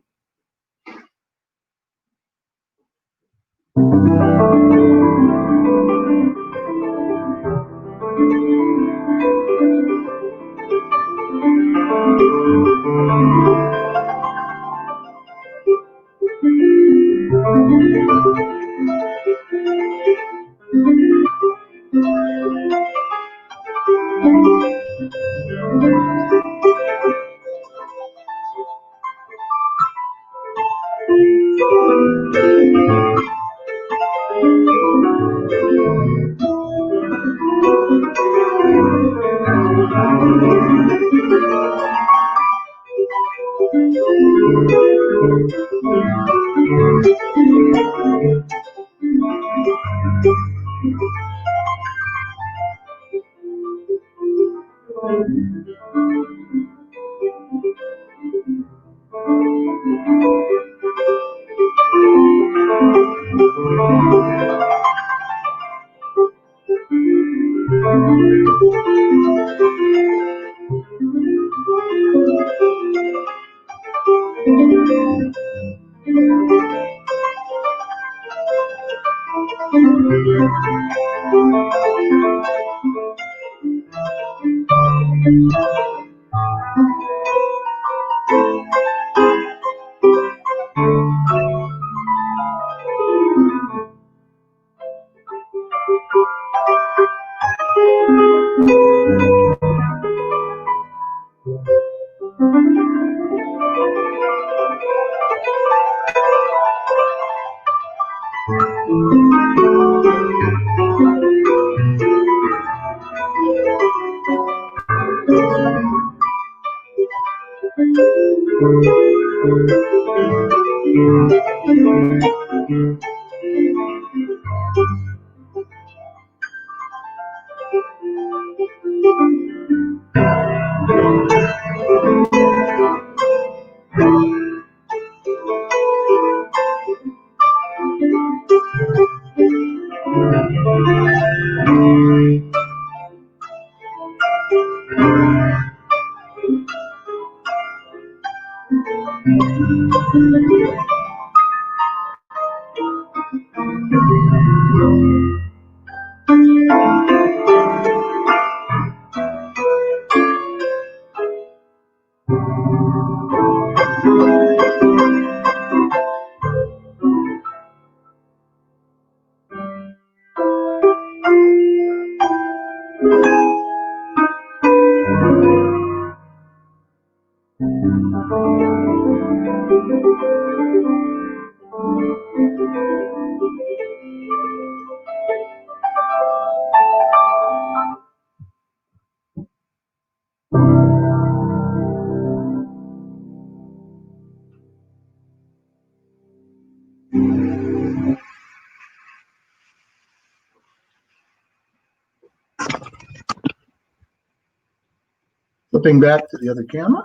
flipping back to the other camera.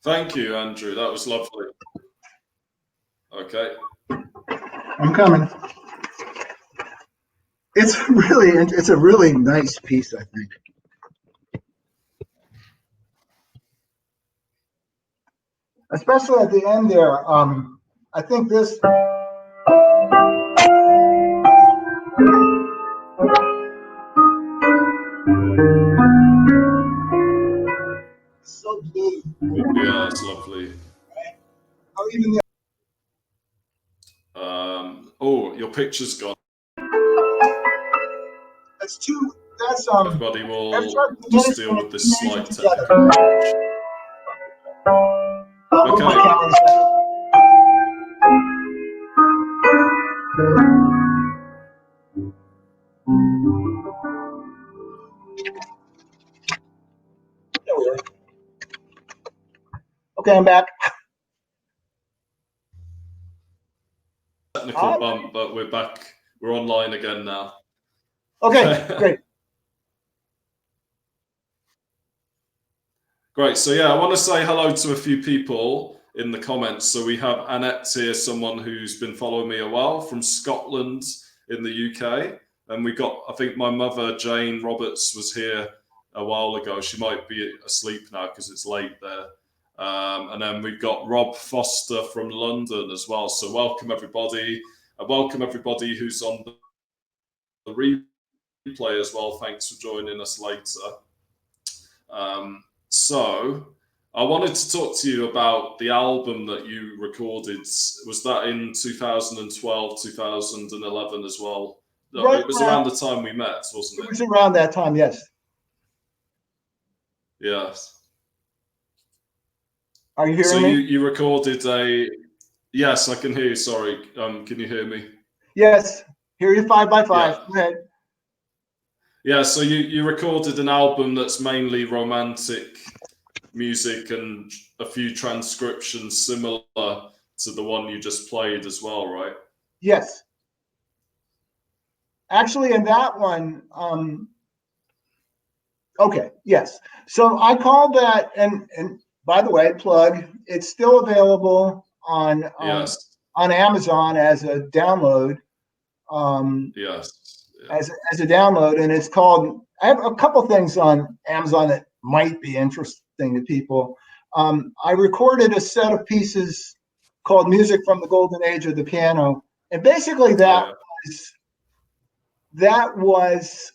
Thank you, Andrew. That was lovely. Okay. I'm coming. It's a really nice piece, I think. Especially at the end there. I think this. So blue. Yeah, it's lovely. Or even the Oh, your picture's gone. that's Everybody will just deal with this slight technical together. glitch. Okay. Okay, I'm back. Technical bump, but we're back. We're online again now. Okay, great. Great. So yeah, I want to say hello to a few people in the comments. So we have Annette here, someone who's been following me a while from Scotland in the UK. And we got, I think my mother, Jane Roberts, was here a while ago. She might be asleep now because it's late there. And then we've got Rob Foster from London as well. So welcome everybody. Welcome everybody who's on the replay as well. Thanks for joining us later. So I wanted to talk to you about the album that you recorded. Was that in 2012, 2011 as well? Right, it was around the time we met, wasn't it? It was around that time, yes. Yes. Are you hearing me? So you recorded a... Yes, I can hear you. Sorry. Can you hear me? Yes. Hear you 5x5. Yeah. Go ahead. Yeah, so you recorded an album that's mainly romantic music and a few transcriptions similar to the one you just played as well, right? Yes. Actually, in that one, okay, yes. So I called that, and by the way, plug, it's still available on Yes. On Amazon as a download. Yes. Yeah. As a download, and it's called. I have a couple things on Amazon that might be interesting to people. I recorded a set of pieces called "Music from the Golden Age of the Piano," and basically that was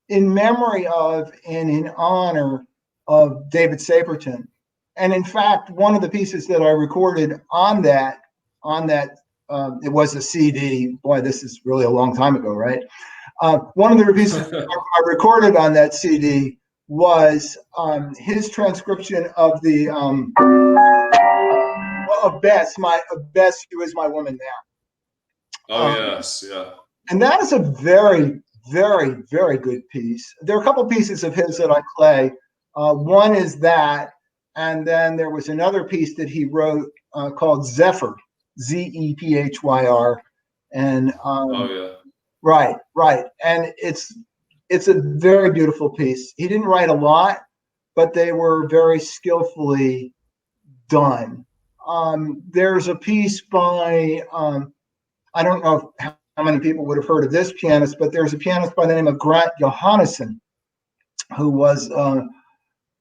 in memory of and in honor of David Saperton. And in fact, one of the pieces that I recorded on that, it was a CD. Boy, this is really a long time ago, right? One of the pieces I recorded on that CD was his transcription of the of Bess, Bess, You Is My Woman Now. Oh yes, yeah. And that is a very, very, very good piece. There are a couple pieces of his that I play. One is that, and then there was another piece that he wrote called Zephyr, Zephyr, and oh yeah, right, and it's a very beautiful piece. He didn't write a lot, but they were very skillfully done. There's a piece by I don't know how many people would have heard of this pianist, but there's a pianist by the name of Grant Johannesson, who was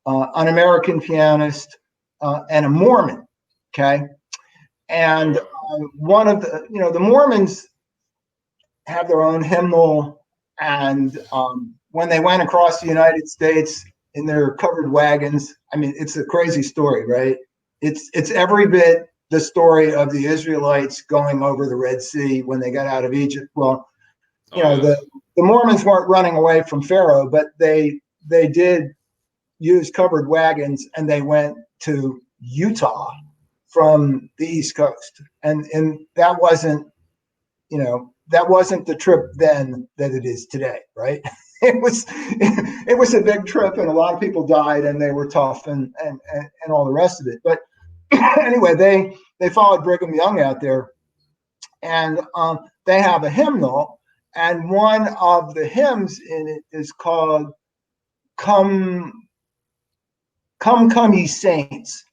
an American pianist and a Mormon. Okay, and one of the Mormons have their own hymnal, and when they went across the United States in their covered wagons, I mean, it's a crazy story, right? It's every bit the story of the Israelites going over the Red Sea when they got out of Egypt. Well, the Mormons weren't running away from Pharaoh, but they did use covered wagons, and they went to Utah from the East Coast, and that wasn't the trip then that it is today, right? It was a big trip, and a lot of people died, and they were tough, and all the rest of it. But anyway, they followed Brigham Young out there, and they have a hymnal, and one of the hymns in it is called "Come "Come, come, ye saints."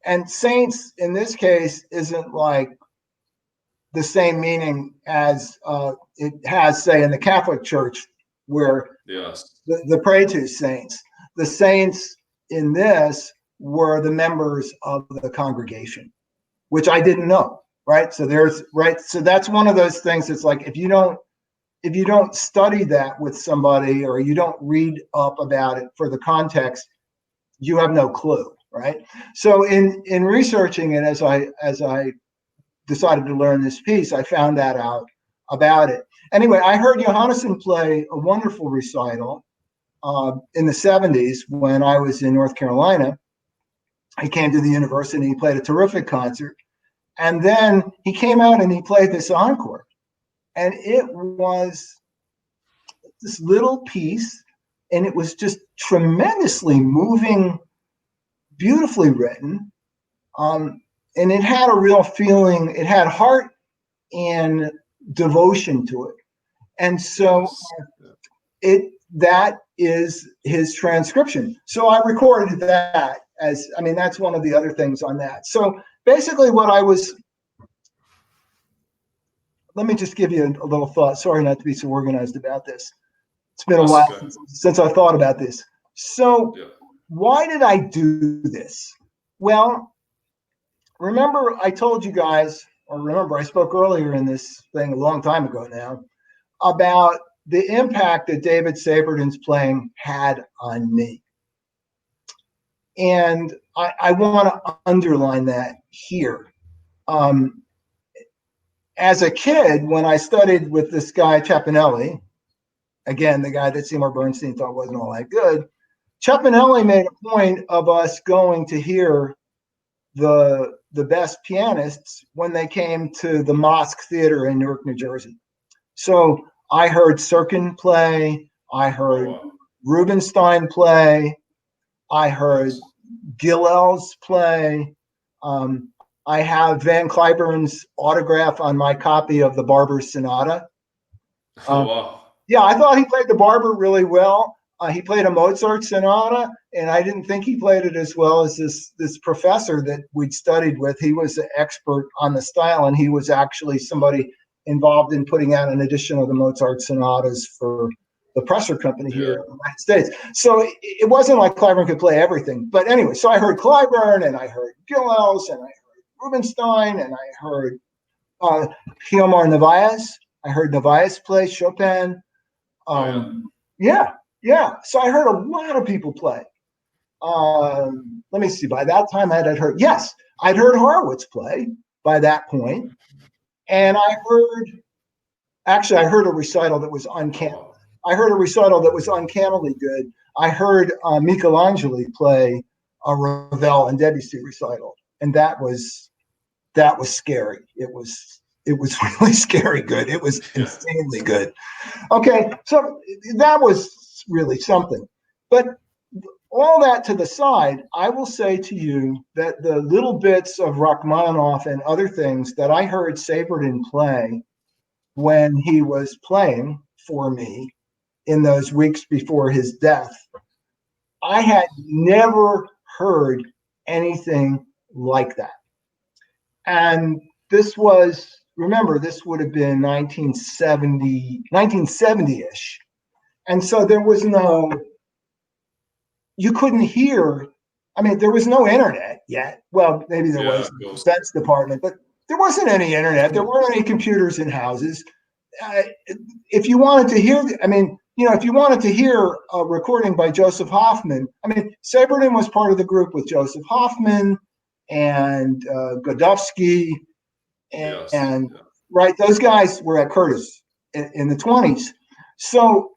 And saints in this case isn't like the same meaning as it has, say, in the Catholic Church, where Yes. the pray to saints. The saints in this were the members of the congregation, which I didn't know. Right. So So that's one of those things. It's like if you don't study that with somebody, or you don't read up about it for the context, you have no clue. Right. So in researching it, as I decided to learn this piece, I found that out about it. Anyway, I heard Johannesson play a wonderful recital in the 70s when I was in North Carolina. He came to the university, he played a terrific concert. And then he came out and he played this encore. And it was this little piece, and it was just tremendously moving, beautifully written. And it had a real feeling, it had heart and devotion to it. And so that is his transcription. So I recorded that as, I mean, that's one of the other things on that. So basically let me just give you a little thought. Sorry not to be so organized about this. It's been a while since I thought about this. So why did I do this? Well, remember I told you guys, or remember I spoke earlier in this thing a long time ago now, about the impact that David Saperton's playing had on me. And I want to underline that here. As a kid, when I studied with this guy, Chopinelli, again, the guy that Seymour Bernstein thought wasn't all that good, Chopinelli made a point of us going to hear the best pianists when they came to the Mosque Theater in Newark, New Jersey. So I heard Sirkin play, I heard Rubinstein play, I heard Gilels play. I have Van Cliburn's autograph on my copy of the Barber Sonata. Yeah, I thought he played the Barber really well. He played a Mozart sonata, and I didn't think he played it as well as this professor that we'd studied with. He was an expert on the style, and he was actually somebody involved in putting out an edition of the Mozart sonatas for the Presser Company here in the United States. So it wasn't like Cliburn could play everything. But anyway, so I heard Cliburn, and I heard Gilels, and I heard Rubinstein, and I heard Hiomar Narvaez. I heard Narvaez play Chopin. Yeah. So I heard a lot of people play. Let me see. By that time, I'd heard Horowitz play by that point. And I heard a recital that was uncanny. I heard a recital that was uncannily good. I heard Michelangelo play a Ravel and Debussy recital, and that was scary. It was really scary good. It was insanely good. Okay, so that was really something. But all that to the side, I will say to you that the little bits of Rachmaninoff and other things that I heard Saperton play when he was playing for me in those weeks before his death, I had never heard anything like that. And this was, remember, this would have been 1970-ish. And so there was you couldn't hear, I mean, there was no internet yet. Well, maybe there was in the Defense Department, but there wasn't any internet. There weren't any computers in houses. If you wanted to hear, if you wanted to hear a recording by Joseph Hoffman, Saperton was part of the group with Joseph Hoffman and Godofsky, and right, those guys were at Curtis in the 20s. So,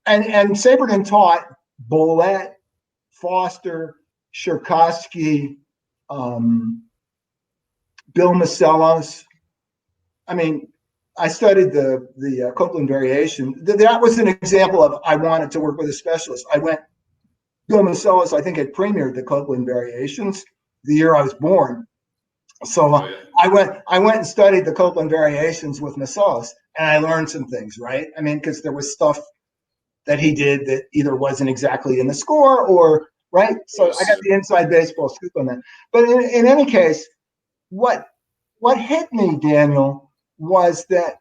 and Saperton taught Boulez, Foster, Cherkasky, Bill Masellos. I studied the Copeland variation. That was an example of I wanted to work with a specialist. Bill Masellos, I think, had premiered the Copeland variations the year I was born. So I went and studied the Copeland variations with Masellos, and I learned some things, right? Because there was stuff that he did that either wasn't exactly in the score, or right? So I got the inside baseball scoop on that. But in any case, what hit me, Daniel, was that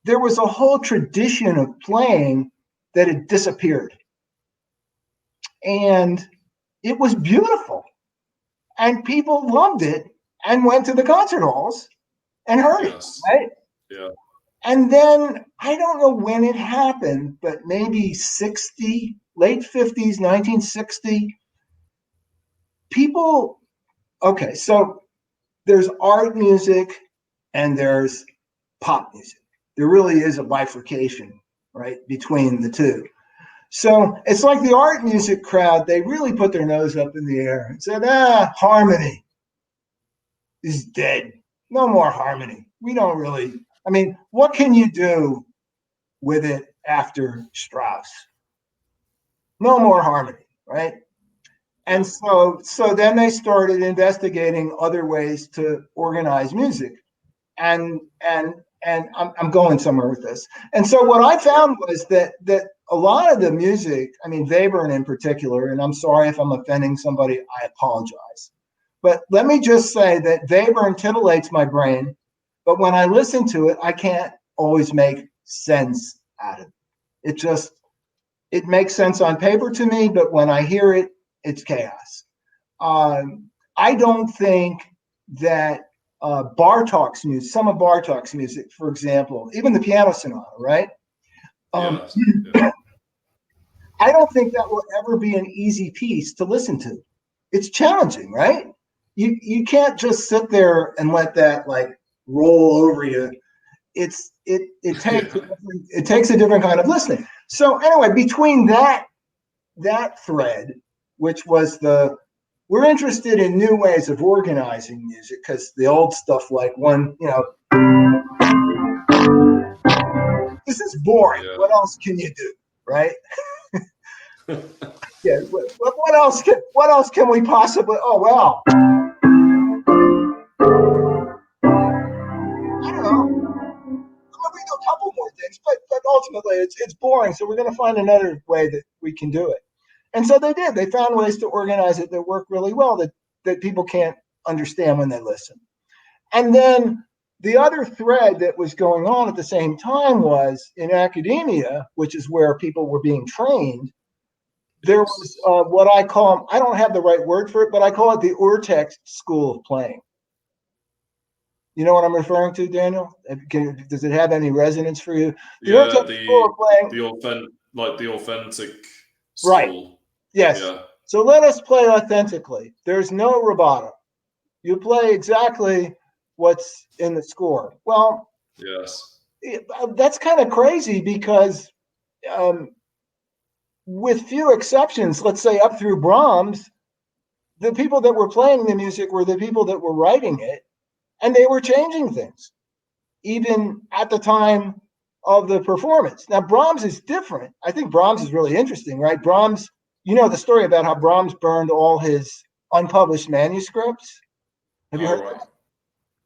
there was a whole tradition of playing that had disappeared. And it was beautiful. And people loved it and went to the concert halls and heard it, right? Yeah. And then I don't know when it happened, but maybe 60, late 50s, 1960, people, okay, so there's art music and there's pop music. There really is a bifurcation, right, between the two. So it's like the art music crowd, they really put their nose up in the air and said, harmony is dead. No more harmony. We don't really, I mean, what can you do with it after Strauss? No more harmony, right? And so then they started investigating other ways to organize music. And I'm going somewhere with this. And so what I found was that a lot of the music, I mean, Webern in particular, and I'm sorry if I'm offending somebody, I apologize. But let me just say that Webern titillates my brain, but when I listen to it, I can't always make sense out of it. It makes sense on paper to me, but when I hear it, it's chaos. I don't think that Bartok's music, some of Bartok's music, for example, even the Piano Sonata, right? I don't think that will ever be an easy piece to listen to. It's challenging, right? You can't just sit there and let that like roll over you. It takes a different kind of listening. So anyway, between that thread, which was we're interested in new ways of organizing music, because the old stuff like this is boring. Yeah. What else can you do, right? Yeah. What else can we possibly? Oh well. I don't know. We do a couple more things, but ultimately it's boring. So we're going to find another way that we can do it. And so they did. They found ways to organize it that work really well that people can't understand when they listen. And then the other thread that was going on at the same time was in academia, which is where people were being trained. There was what I call, I don't have the right word for it, but I call it the Urtext school of playing. You know what I'm referring to, Daniel? Does it have any resonance for you? The authentic school. Right. Yes. Yeah. So let us play authentically. There's no rubato. You play exactly what's in the score. Well, yes, that's kind of crazy because with few exceptions, let's say up through Brahms, the people that were playing the music were the people that were writing it, and they were changing things, even at the time of the performance. Now, Brahms is different. I think Brahms is really interesting, right? Brahms, you know the story about how Brahms burned all his unpublished manuscripts? Have you heard that?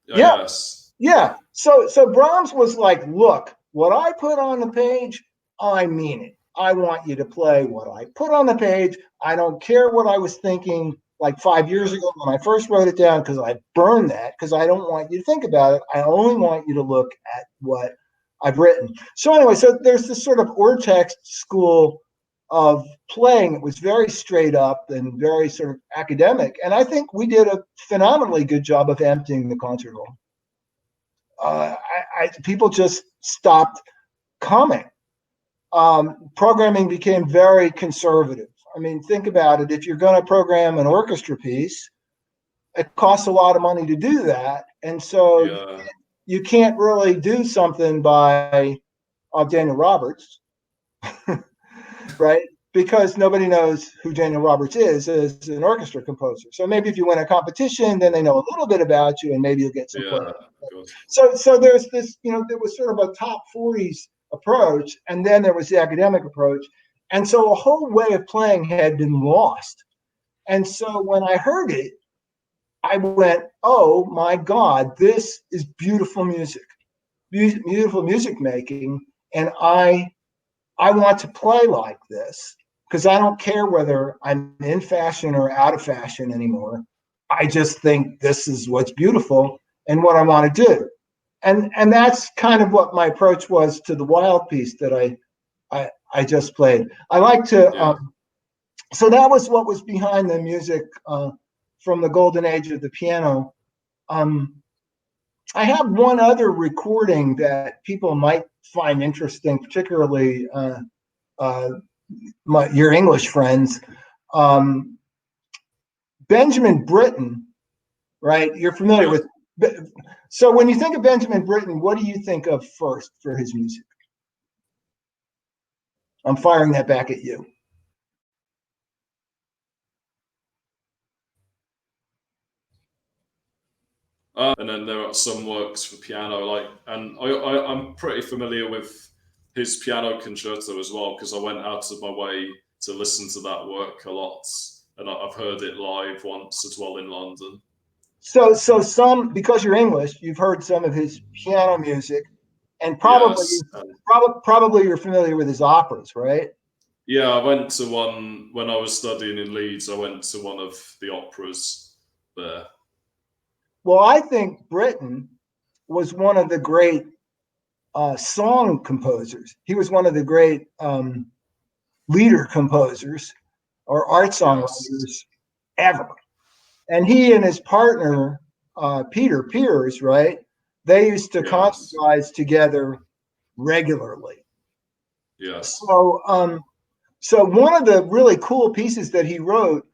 Yeah. Yes. Yeah. So Brahms was like, look, what I put on the page, I mean it. I want you to play what I put on the page. I don't care what I was thinking like 5 years ago when I first wrote it down, because I burned that, because I don't want you to think about it. I only want you to look at what I've written. So anyway, so there's this sort of Urtext school of playing. It was very straight up and very sort of academic. And I think we did a phenomenally good job of emptying the concert hall. People just stopped coming. Programming became very conservative. I mean, think about it. If you're going to program an orchestra piece, it costs a lot of money to do that. And so you can't really do something by Daniel Roberts, right? Because nobody knows who Daniel Roberts is as an orchestra composer. So maybe if you win a competition, then they know a little bit about you and maybe you'll get some play. So there's this, there was sort of a top 40s approach, and then there was the academic approach. And so a whole way of playing had been lost. And so when I heard it, I went, oh my God, this is beautiful music, beautiful music making. And I want to play like this, because I don't care whether I'm in fashion or out of fashion anymore. I just think this is what's beautiful and what I want to do. And that's kind of what my approach was to the Wild piece that I just played. I like to, so that was what was behind the music from the golden age of the piano. I have one other recording that people might find interesting, particularly your English friends. Benjamin Britten, right? You're familiar with. So when you think of Benjamin Britten, what do you think of first for his music? I'm firing that back at you. And then there are some works for piano, and I'm pretty familiar with his piano concerto as well, because I went out of my way to listen to that work a lot, and I've heard it live once as well in London. So some, because you're English, you've heard some of his piano music, and probably probably you're familiar with his operas, right? Yeah, I went to one when I was studying in Leeds. I went to one of the operas there. Well, I think Britten was one of the great song composers. He was one of the great lieder composers or art songwriters ever. And he and his partner, Peter Pears, right? They used to concertize together regularly. Yes. So one of the really cool pieces that he wrote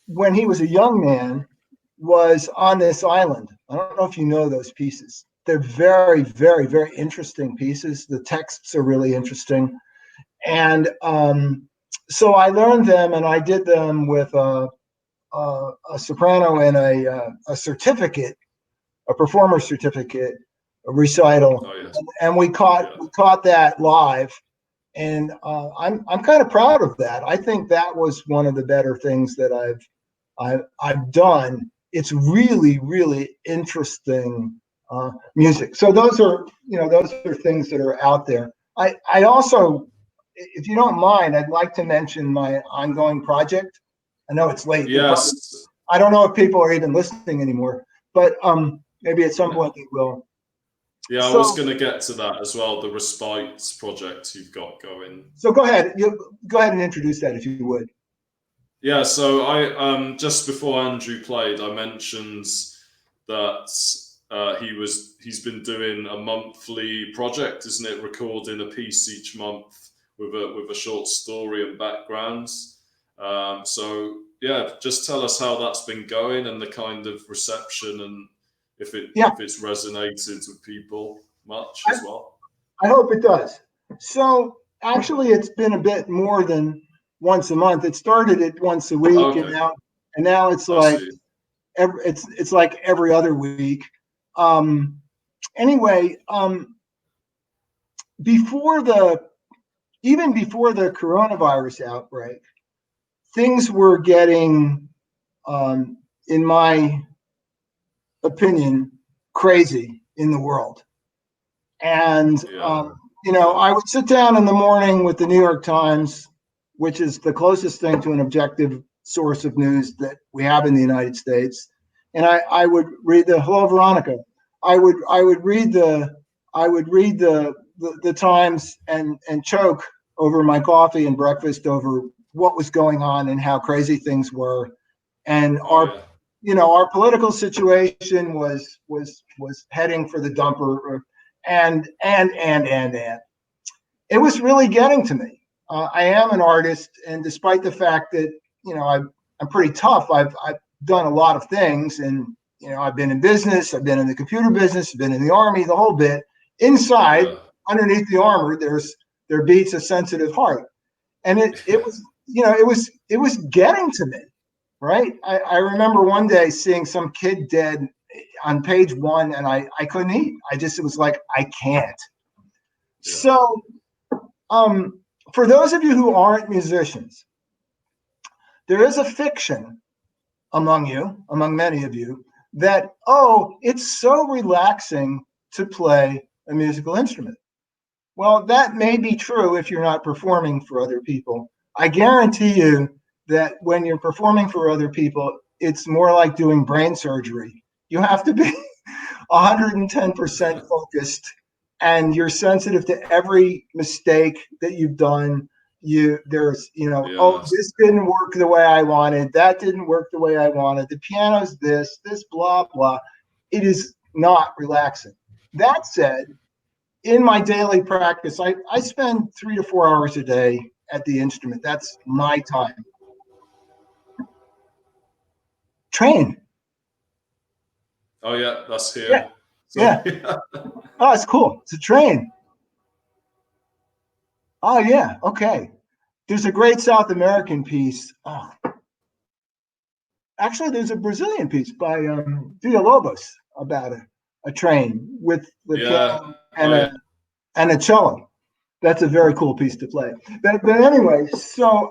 when he was a young man was On This Island. I don't know if you know those pieces. They're very, very, very interesting pieces. The texts are really interesting. And so I learned them, and I did them with a soprano and a certificate, a performer certificate, a recital. And we caught that live. And I'm kind of proud of that. I think that was one of the better things that I've done. It's really, really interesting music. So those are things that are out there. I also, if you don't mind, I'd like to mention my ongoing project. I know it's late. Yes. I don't know if people are even listening anymore, but maybe at some point they will. Yeah, I was going to get to that as well. The Respite project you've got going. So go ahead. Go ahead and introduce that if you would. Yeah, so I just before Andrew played, I mentioned that he's been doing a monthly project, isn't it? Recording a piece each month with a short story and backgrounds. So yeah, just tell us how that's been going and the kind of reception, and if it's resonated with people much as well. I hope it does. So actually, it's been a bit more than once a month. It started at once a week, and now it's like it's like every other week. Anyway, even before the coronavirus outbreak, things were getting, in my opinion, crazy in the world. And I would sit down in the morning with the New York Times, which is the closest thing to an objective source of news that we have in the United States. And I would read the Hello Veronica. I would read the Times and choke over my coffee and breakfast over what was going on and how crazy things were. And our political situation was heading for the dumper. And it was really getting to me. I am an artist, and despite the fact that I'm pretty tough, I've done a lot of things, and I've been in business, I've been in the computer business, I've been in the Army, the whole bit. Inside, underneath the armor, there beats a sensitive heart, and it was getting to me, right? I remember one day seeing some kid dead on page 1, and I couldn't eat. It was like, I can't. So, for those of you who aren't musicians, there is a fiction among many of you, that, it's so relaxing to play a musical instrument. Well, that may be true if you're not performing for other people. I guarantee you that when you're performing for other people, it's more like doing brain surgery. You have to be 110% focused, and you're sensitive to every mistake that you've done. There's, oh, Yes. this didn't work the way I wanted. That didn't work the way I wanted. The piano's this blah, blah. It is not relaxing. That said, in my daily practice, I spend 3 to 4 hours a day at the instrument. That's my time. Train. Oh yeah, that's Yeah. here. So, Yeah. Oh, it's cool. It's a train. Oh, yeah. Okay. There's a great South American piece. Oh, actually, there's a Brazilian piece by Villalobos about a train with the yeah. piano Oh yeah. and a cello. That's a very cool piece to play. But anyway, so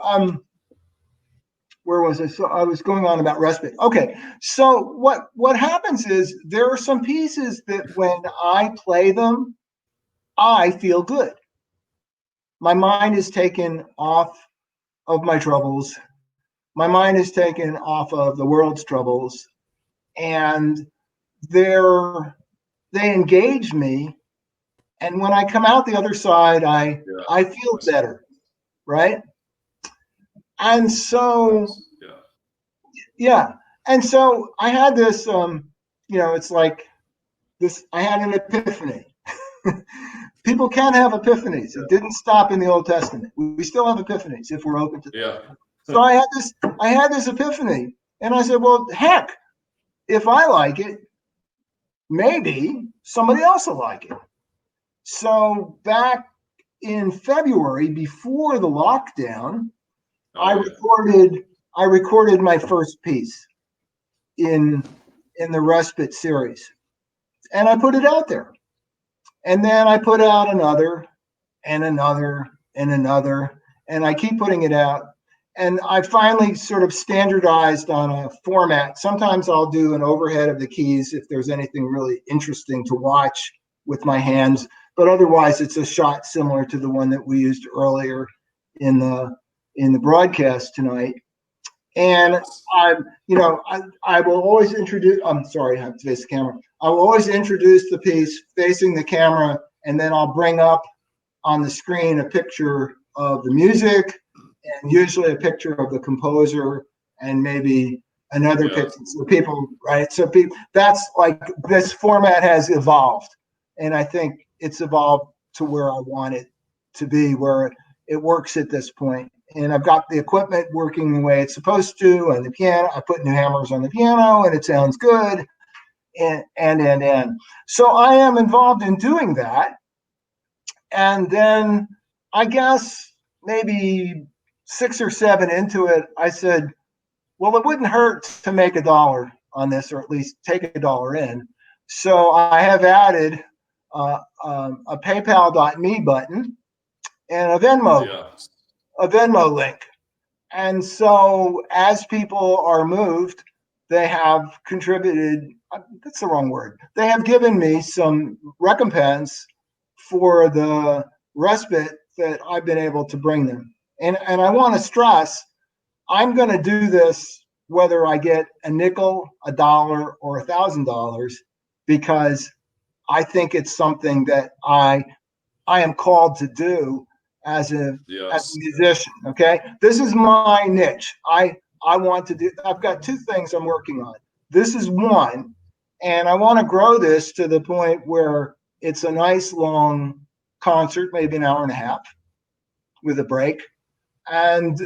where was I? So I was going on about respite. Okay, so what happens is there are some pieces that when I play them, I feel good. My mind is taken off of my troubles. My mind is taken off of the world's troubles, and they're they engage me. And when I come out the other side, Yeah. I feel better, right? And so Yeah. yeah, and so I had this, it's like this. I had an epiphany. People can have epiphanies. It didn't stop in the Old Testament. We still have epiphanies if we're open to them. Yeah. So I had this epiphany, and I said, well, heck, if I like it, maybe somebody else will like it. So back in February, before the lockdown, I recorded my first piece in the Respite series, and I put it out there. And then I put out another and another and another, and I keep putting it out. And I finally sort of standardized on a format. Sometimes I'll do an overhead of the keys if there's anything really interesting to watch with my hands, but otherwise it's a shot similar to the one that we used earlier in the broadcast tonight. And I will always introduce. I'm sorry, I have to face the camera. I will always introduce the piece facing the camera, and then I'll bring up on the screen a picture of the music, and usually a picture of the composer, and maybe another picture. So people, right? So people. That's like this format has evolved, and I think it's evolved to where I want it to be, where it works at this point. And I've got the equipment working the way it's supposed to, and the piano. I put new hammers on the piano, and it sounds good. And so I am involved in doing that. And then I guess maybe 6 or 7 into it, I said, well, it wouldn't hurt to make $1 on this, or at least take $1 in. So I have added a PayPal.me button and a Venmo link. And so as people are moved, they have contributed, that's the wrong word. They have given me some recompense for the respite that I've been able to bring them. And I want to stress, I'm going to do this whether I get a nickel, $1, or $1,000, because I think it's something that I am called to do as a musician. Okay, this is my niche. I want to do. I've got 2 things I'm working on. This is one, and I want to grow this to the point where it's a nice long concert, maybe an hour and a half with a break. And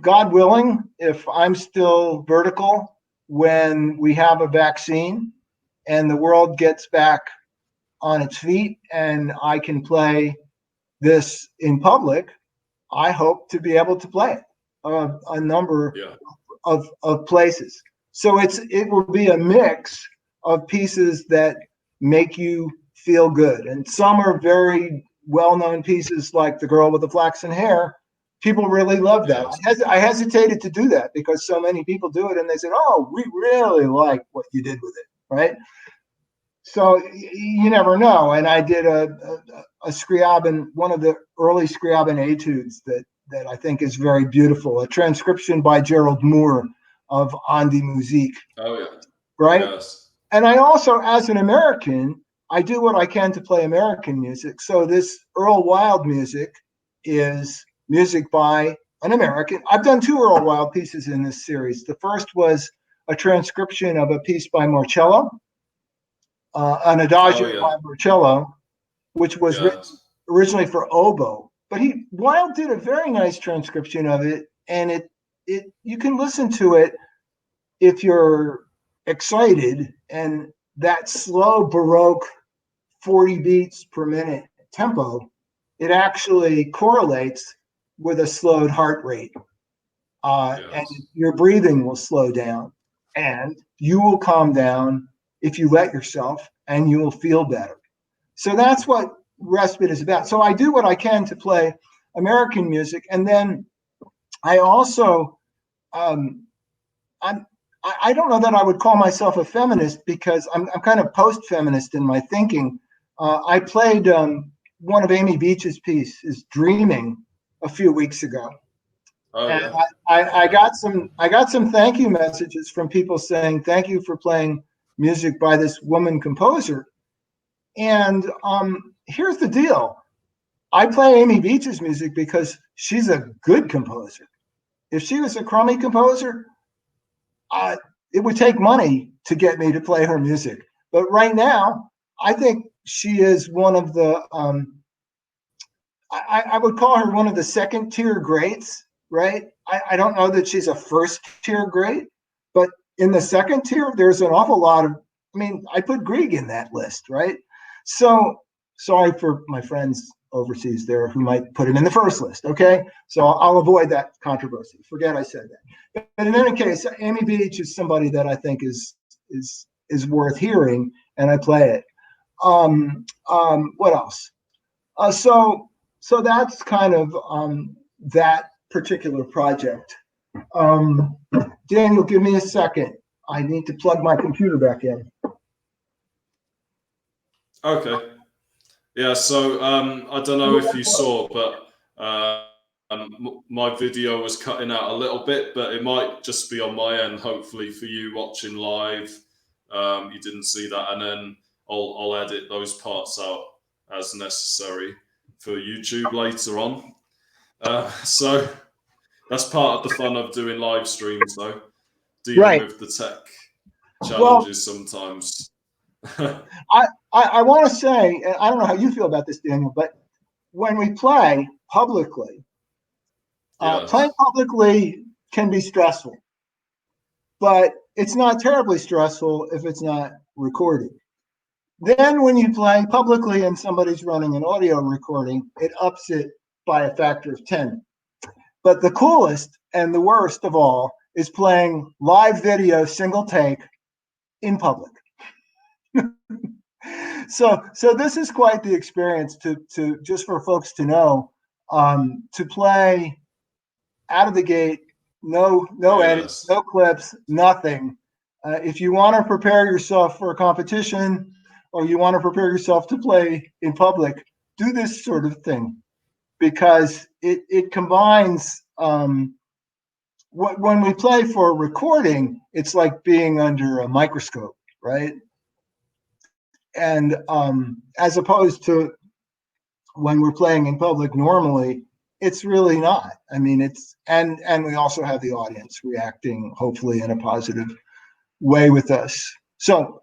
God willing, if I'm still vertical when we have a vaccine and the world gets back on its feet and I can play this in public, I hope to be able to play it a number of places. So it will be a mix of pieces that make you feel good. And some are very well-known pieces like The Girl with the Flaxen Hair. People really love that. I hesitated to do that because so many people do it and they said, oh, we really like what you did with it, right? So you never know. And I did a Scriabin, one of the early Scriabin etudes that I think is very beautiful, a transcription by Gerald Moore of On die Musik. Oh yeah. Right. Yes. And I also, as an American, I do what I can to play American music. So this Earl Wild music is music by an American. I've done 2 Earl Wild pieces in this series. The first was a transcription of a piece by Marcello, an Oh adagio yeah. by Marcello, which was written Yes. originally for oboe. But Wild did a very nice transcription of it, and it you can listen to it if you're excited, and that slow Baroque 40 beats per minute tempo, it actually correlates with a slowed heart rate. And Yes. your breathing will slow down, and you will calm down if you let yourself, and you will feel better. So that's what respite is about. So I do what I can to play American music, and then I also um, I'm I don't know that I would call myself a feminist, because I'm kind of post-feminist in my thinking. I played one of Amy Beach's pieces, "Dreaming," a few weeks ago, Oh and yeah. I Yeah. got some thank you messages from people saying thank you for playing music by this woman composer. And here's the deal: I play Amy Beach's music because she's a good composer. If she was a crummy composer, uh, it would take money to get me to play her music. But right now, I think she is one of the, I would call her one of the second tier greats, right? I don't know that she's a first tier great, but in the second tier, there's an awful lot of, I mean, I put Grieg in that list, right? So sorry for my friends overseas there who might put it in the first list, okay? So I'll avoid that controversy. Forget I said that. But in any case, Amy Beach is somebody that I think is worth hearing, and I play it. What else? So that's kind of that particular project. Um, Daniel, give me a second. I need to plug my computer back in. Okay. Yeah. So I don't know if you saw, but my video was cutting out a little bit, but it might just be on my end. Hopefully, for you watching live, you didn't see that, and then I'll edit those parts out as necessary for YouTube later on. So that's part of the fun of doing live streams, though, dealing Right. with the tech Well, challenges sometimes. I want to say, and I don't know how you feel about this, Daniel, but when we play publicly, playing Yes. publicly can be stressful, but it's not terribly stressful if it's not recorded. Then when you play publicly and somebody's running an audio recording, it ups it by a factor of 10. But the coolest and the worst of all is playing live video single take in public. So this is quite the experience to just for folks to know, to play out of the gate, no edits, Yes. no clips, nothing. If you want to prepare yourself for a competition, or you want to prepare yourself to play in public, do this sort of thing, because it combines, when we play for recording, it's like being under a microscope, right? And as opposed to when we're playing in public normally, it's really not. I mean, it's and we also have the audience reacting, hopefully in a positive way with us. So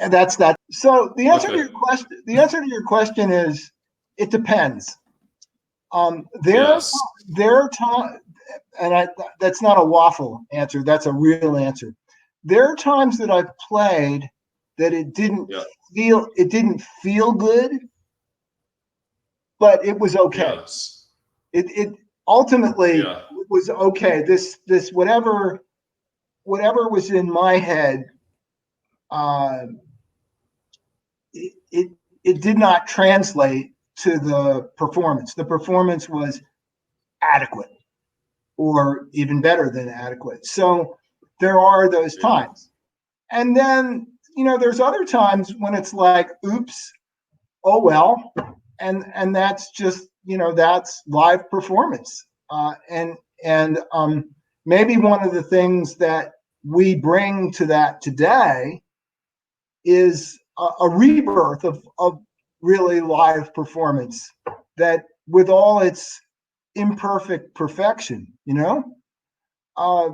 that's that. So Okay. the answer to your question is, it depends. Yes. There are times, and that's not a waffle answer. That's a real answer. There are times that I've played that Yeah. it didn't feel good, but it was okay. Yes. It ultimately Yeah. was okay. This whatever was in my head, uh, it it did not translate to the performance. The performance was adequate, or even better than adequate. So there are those Yeah. times. And then there's other times when it's like, oops, oh well, and that's just, that's live performance. And maybe one of the things that we bring to that today is a rebirth of really live performance, that with all its imperfect perfection, uh,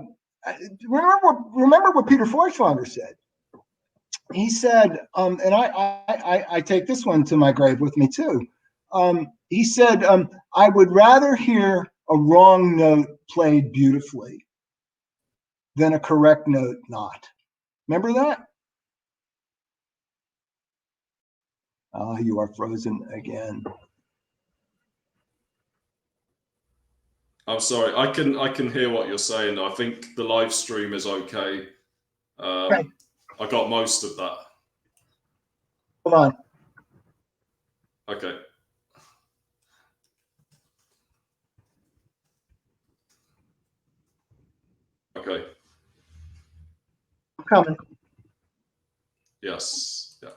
remember what Peter Feuchtwanger said. He said, and I take this one to my grave with me too. He said, I would rather hear a wrong note played beautifully than a correct note not. Remember that? You are frozen again. I'm sorry. I can hear what you're saying. I think the live stream is okay. Okay. I got most of that. Hold on. Okay. Okay. I'm coming. Yes. Yeah.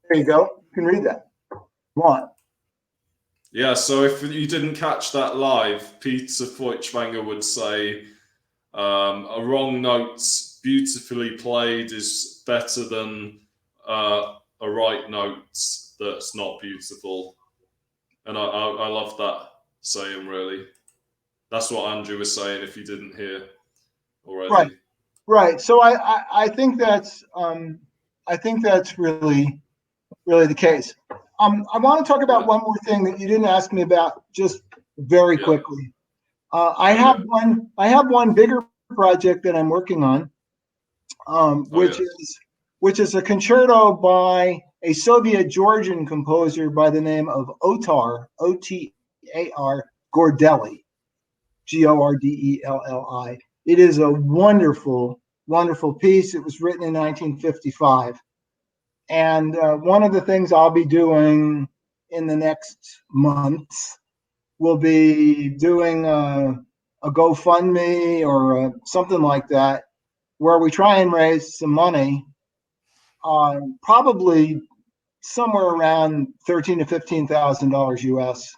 There you go. You can read that. Go on. Yeah. So if you didn't catch that live, Peter Feuchtwanger would say a wrong note beautifully played is better than a right note that's not beautiful. And I love that saying, really. That's what Andrew was saying, if you didn't hear already. Right. So I think that's really the case. I want to talk about one more thing that you didn't ask me about, just very quickly. I have one bigger project that I'm working on, which is a concerto by a Soviet Georgian composer by the name of Otar, O-T-A-R, Gordelli, Gordelli. It is a wonderful, wonderful piece. It was written in 1955. And one of the things I'll be doing in the next months will be doing a GoFundMe or something like that, where we try and raise some money, probably somewhere around $13,000 to $15,000 US.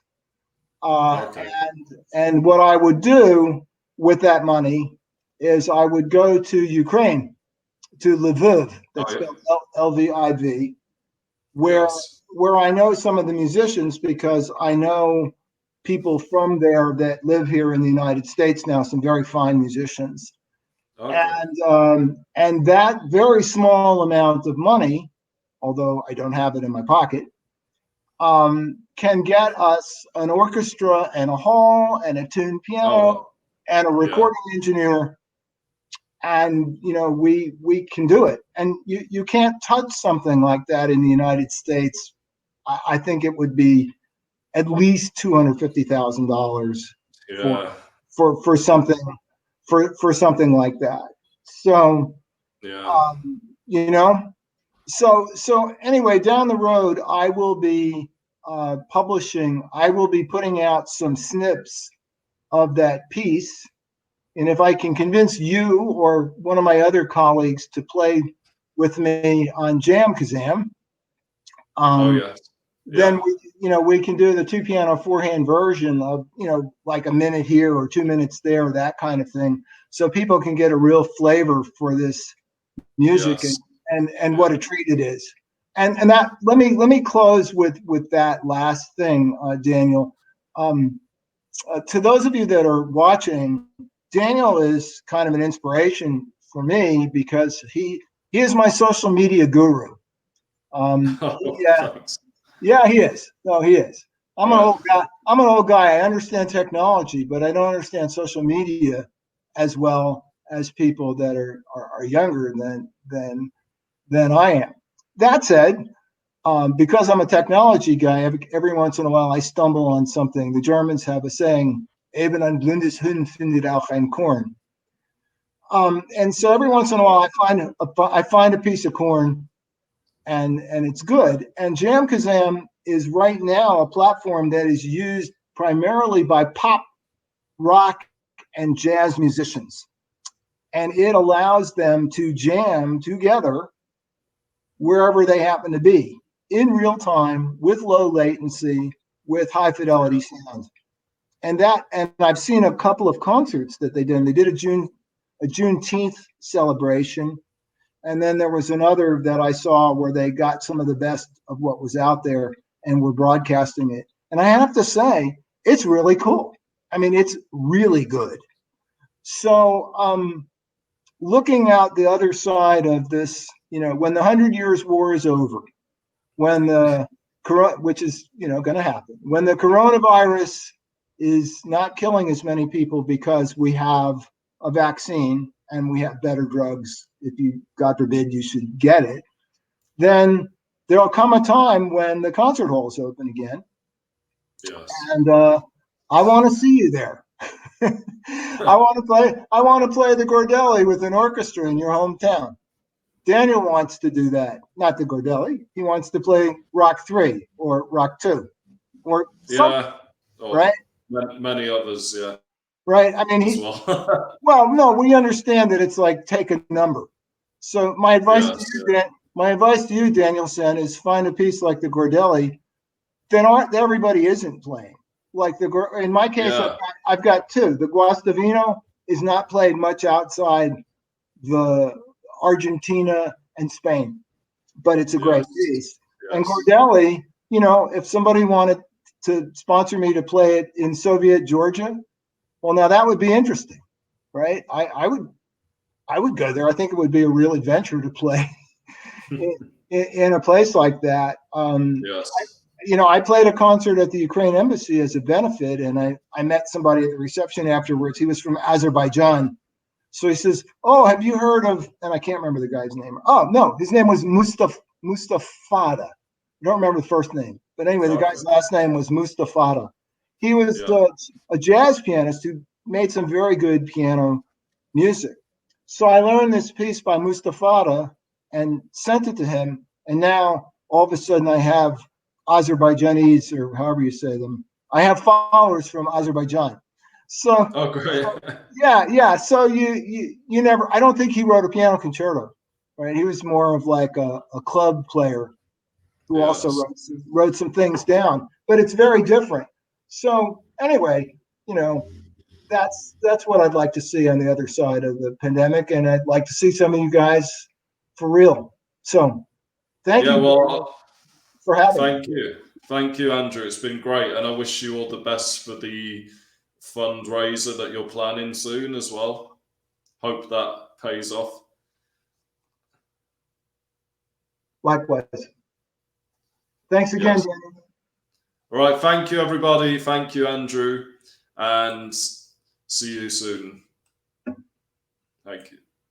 And what I would do with that money is I would go to Ukraine, to Lviv, that's spelled Lviv, where I know some of the musicians, because I know people from there that live here in the United States now, some very fine musicians. And that very small amount of money, although I don't have it in my pocket, can get us an orchestra and a hall and a tuned piano and a recording engineer. And we can do it. And you can't touch something like that in the United States. I think it would be at least $250,000 for something like that. So so anyway, down the road, I will be putting out some snips of that piece. And if I can convince you or one of my other colleagues to play with me on Jam Kazam, then we can do the 2-piano 4-hand version of, like a minute here or 2 minutes there, that kind of thing, so people can get a real flavor for this music and what a treat it is. And that let me close with that last thing, Daniel. To those of you that are watching, Daniel is kind of an inspiration for me, because he is my social media guru. He is. No, he is. I'm an old guy. I understand technology, but I don't understand social media as well as people that are younger than I am. That said, because I'm a technology guy, every once in a while I stumble on something. The Germans have a saying, "Eben ein blindes Huhn findet auch ein Korn." And so every once in a while I find a piece of corn, and it's good. And Jam Kazam is right now a platform that is used primarily by pop, rock, and jazz musicians. And it allows them to jam together wherever they happen to be in real time with low latency, with high fidelity sound. And I've seen a couple of concerts that they did. And they did a Juneteenth celebration. And then there was another that I saw where they got some of the best of what was out there and were broadcasting it. And I have to say, it's really cool. I mean, it's really good. So, looking out the other side of this, when the 100 Years' War is over, when which is, going to happen, when the coronavirus is not killing as many people because we have a vaccine and we have better drugs, if you, God forbid, you should get it, then there'll come a time when the concert halls open again. Yes. And I want to see you there. I want to play the Gordelli with an orchestra in your hometown. Daniel wants to do that. Not the Gordelli. He wants to play Rock 3 or Rock 2 or right? Many others, yeah. Right. I mean, well, no, we understand that it's like take a number. So my advice to you, Danielson, is find a piece like the Gordelli. Then everybody isn't playing. Like in my case, I've got two. The Guastavino is not played much outside the Argentina and Spain, but it's a great piece. Yes. And Gordelli, if somebody wanted to sponsor me to play it in Soviet Georgia, well, now that would be interesting, right? I would go there. I think it would be a real adventure to play in a place like that. Yes. I played a concert at the Ukraine embassy as a benefit, and I met somebody at the reception afterwards. He was from Azerbaijan. So he says, "Oh, have you heard of," and I can't remember the guy's name. Oh, no, his name was Mustafada. I don't remember the first name. But anyway, the guy's last name was Mustafada. He was a jazz pianist who made some very good piano music. So I learned this piece by Mustafada and sent it to him. And now all of a sudden I have Azerbaijanis, or however you say them. I have followers from Azerbaijan. So, great. Yeah. So you never. I don't think he wrote a piano concerto, right? He was more of like a club player who also wrote some things down. But it's very different. So anyway, that's what I'd like to see on the other side of the pandemic, and I'd like to see some of you guys for real. So thank you for having me. Thank you, Andrew. It's been great, and I wish you all the best for the fundraiser that you're planning soon as well. Hope that pays off. Likewise. Thanks again, Daniel. All right. Thank you, everybody. Thank you, Andrew. And see you soon. Thank you.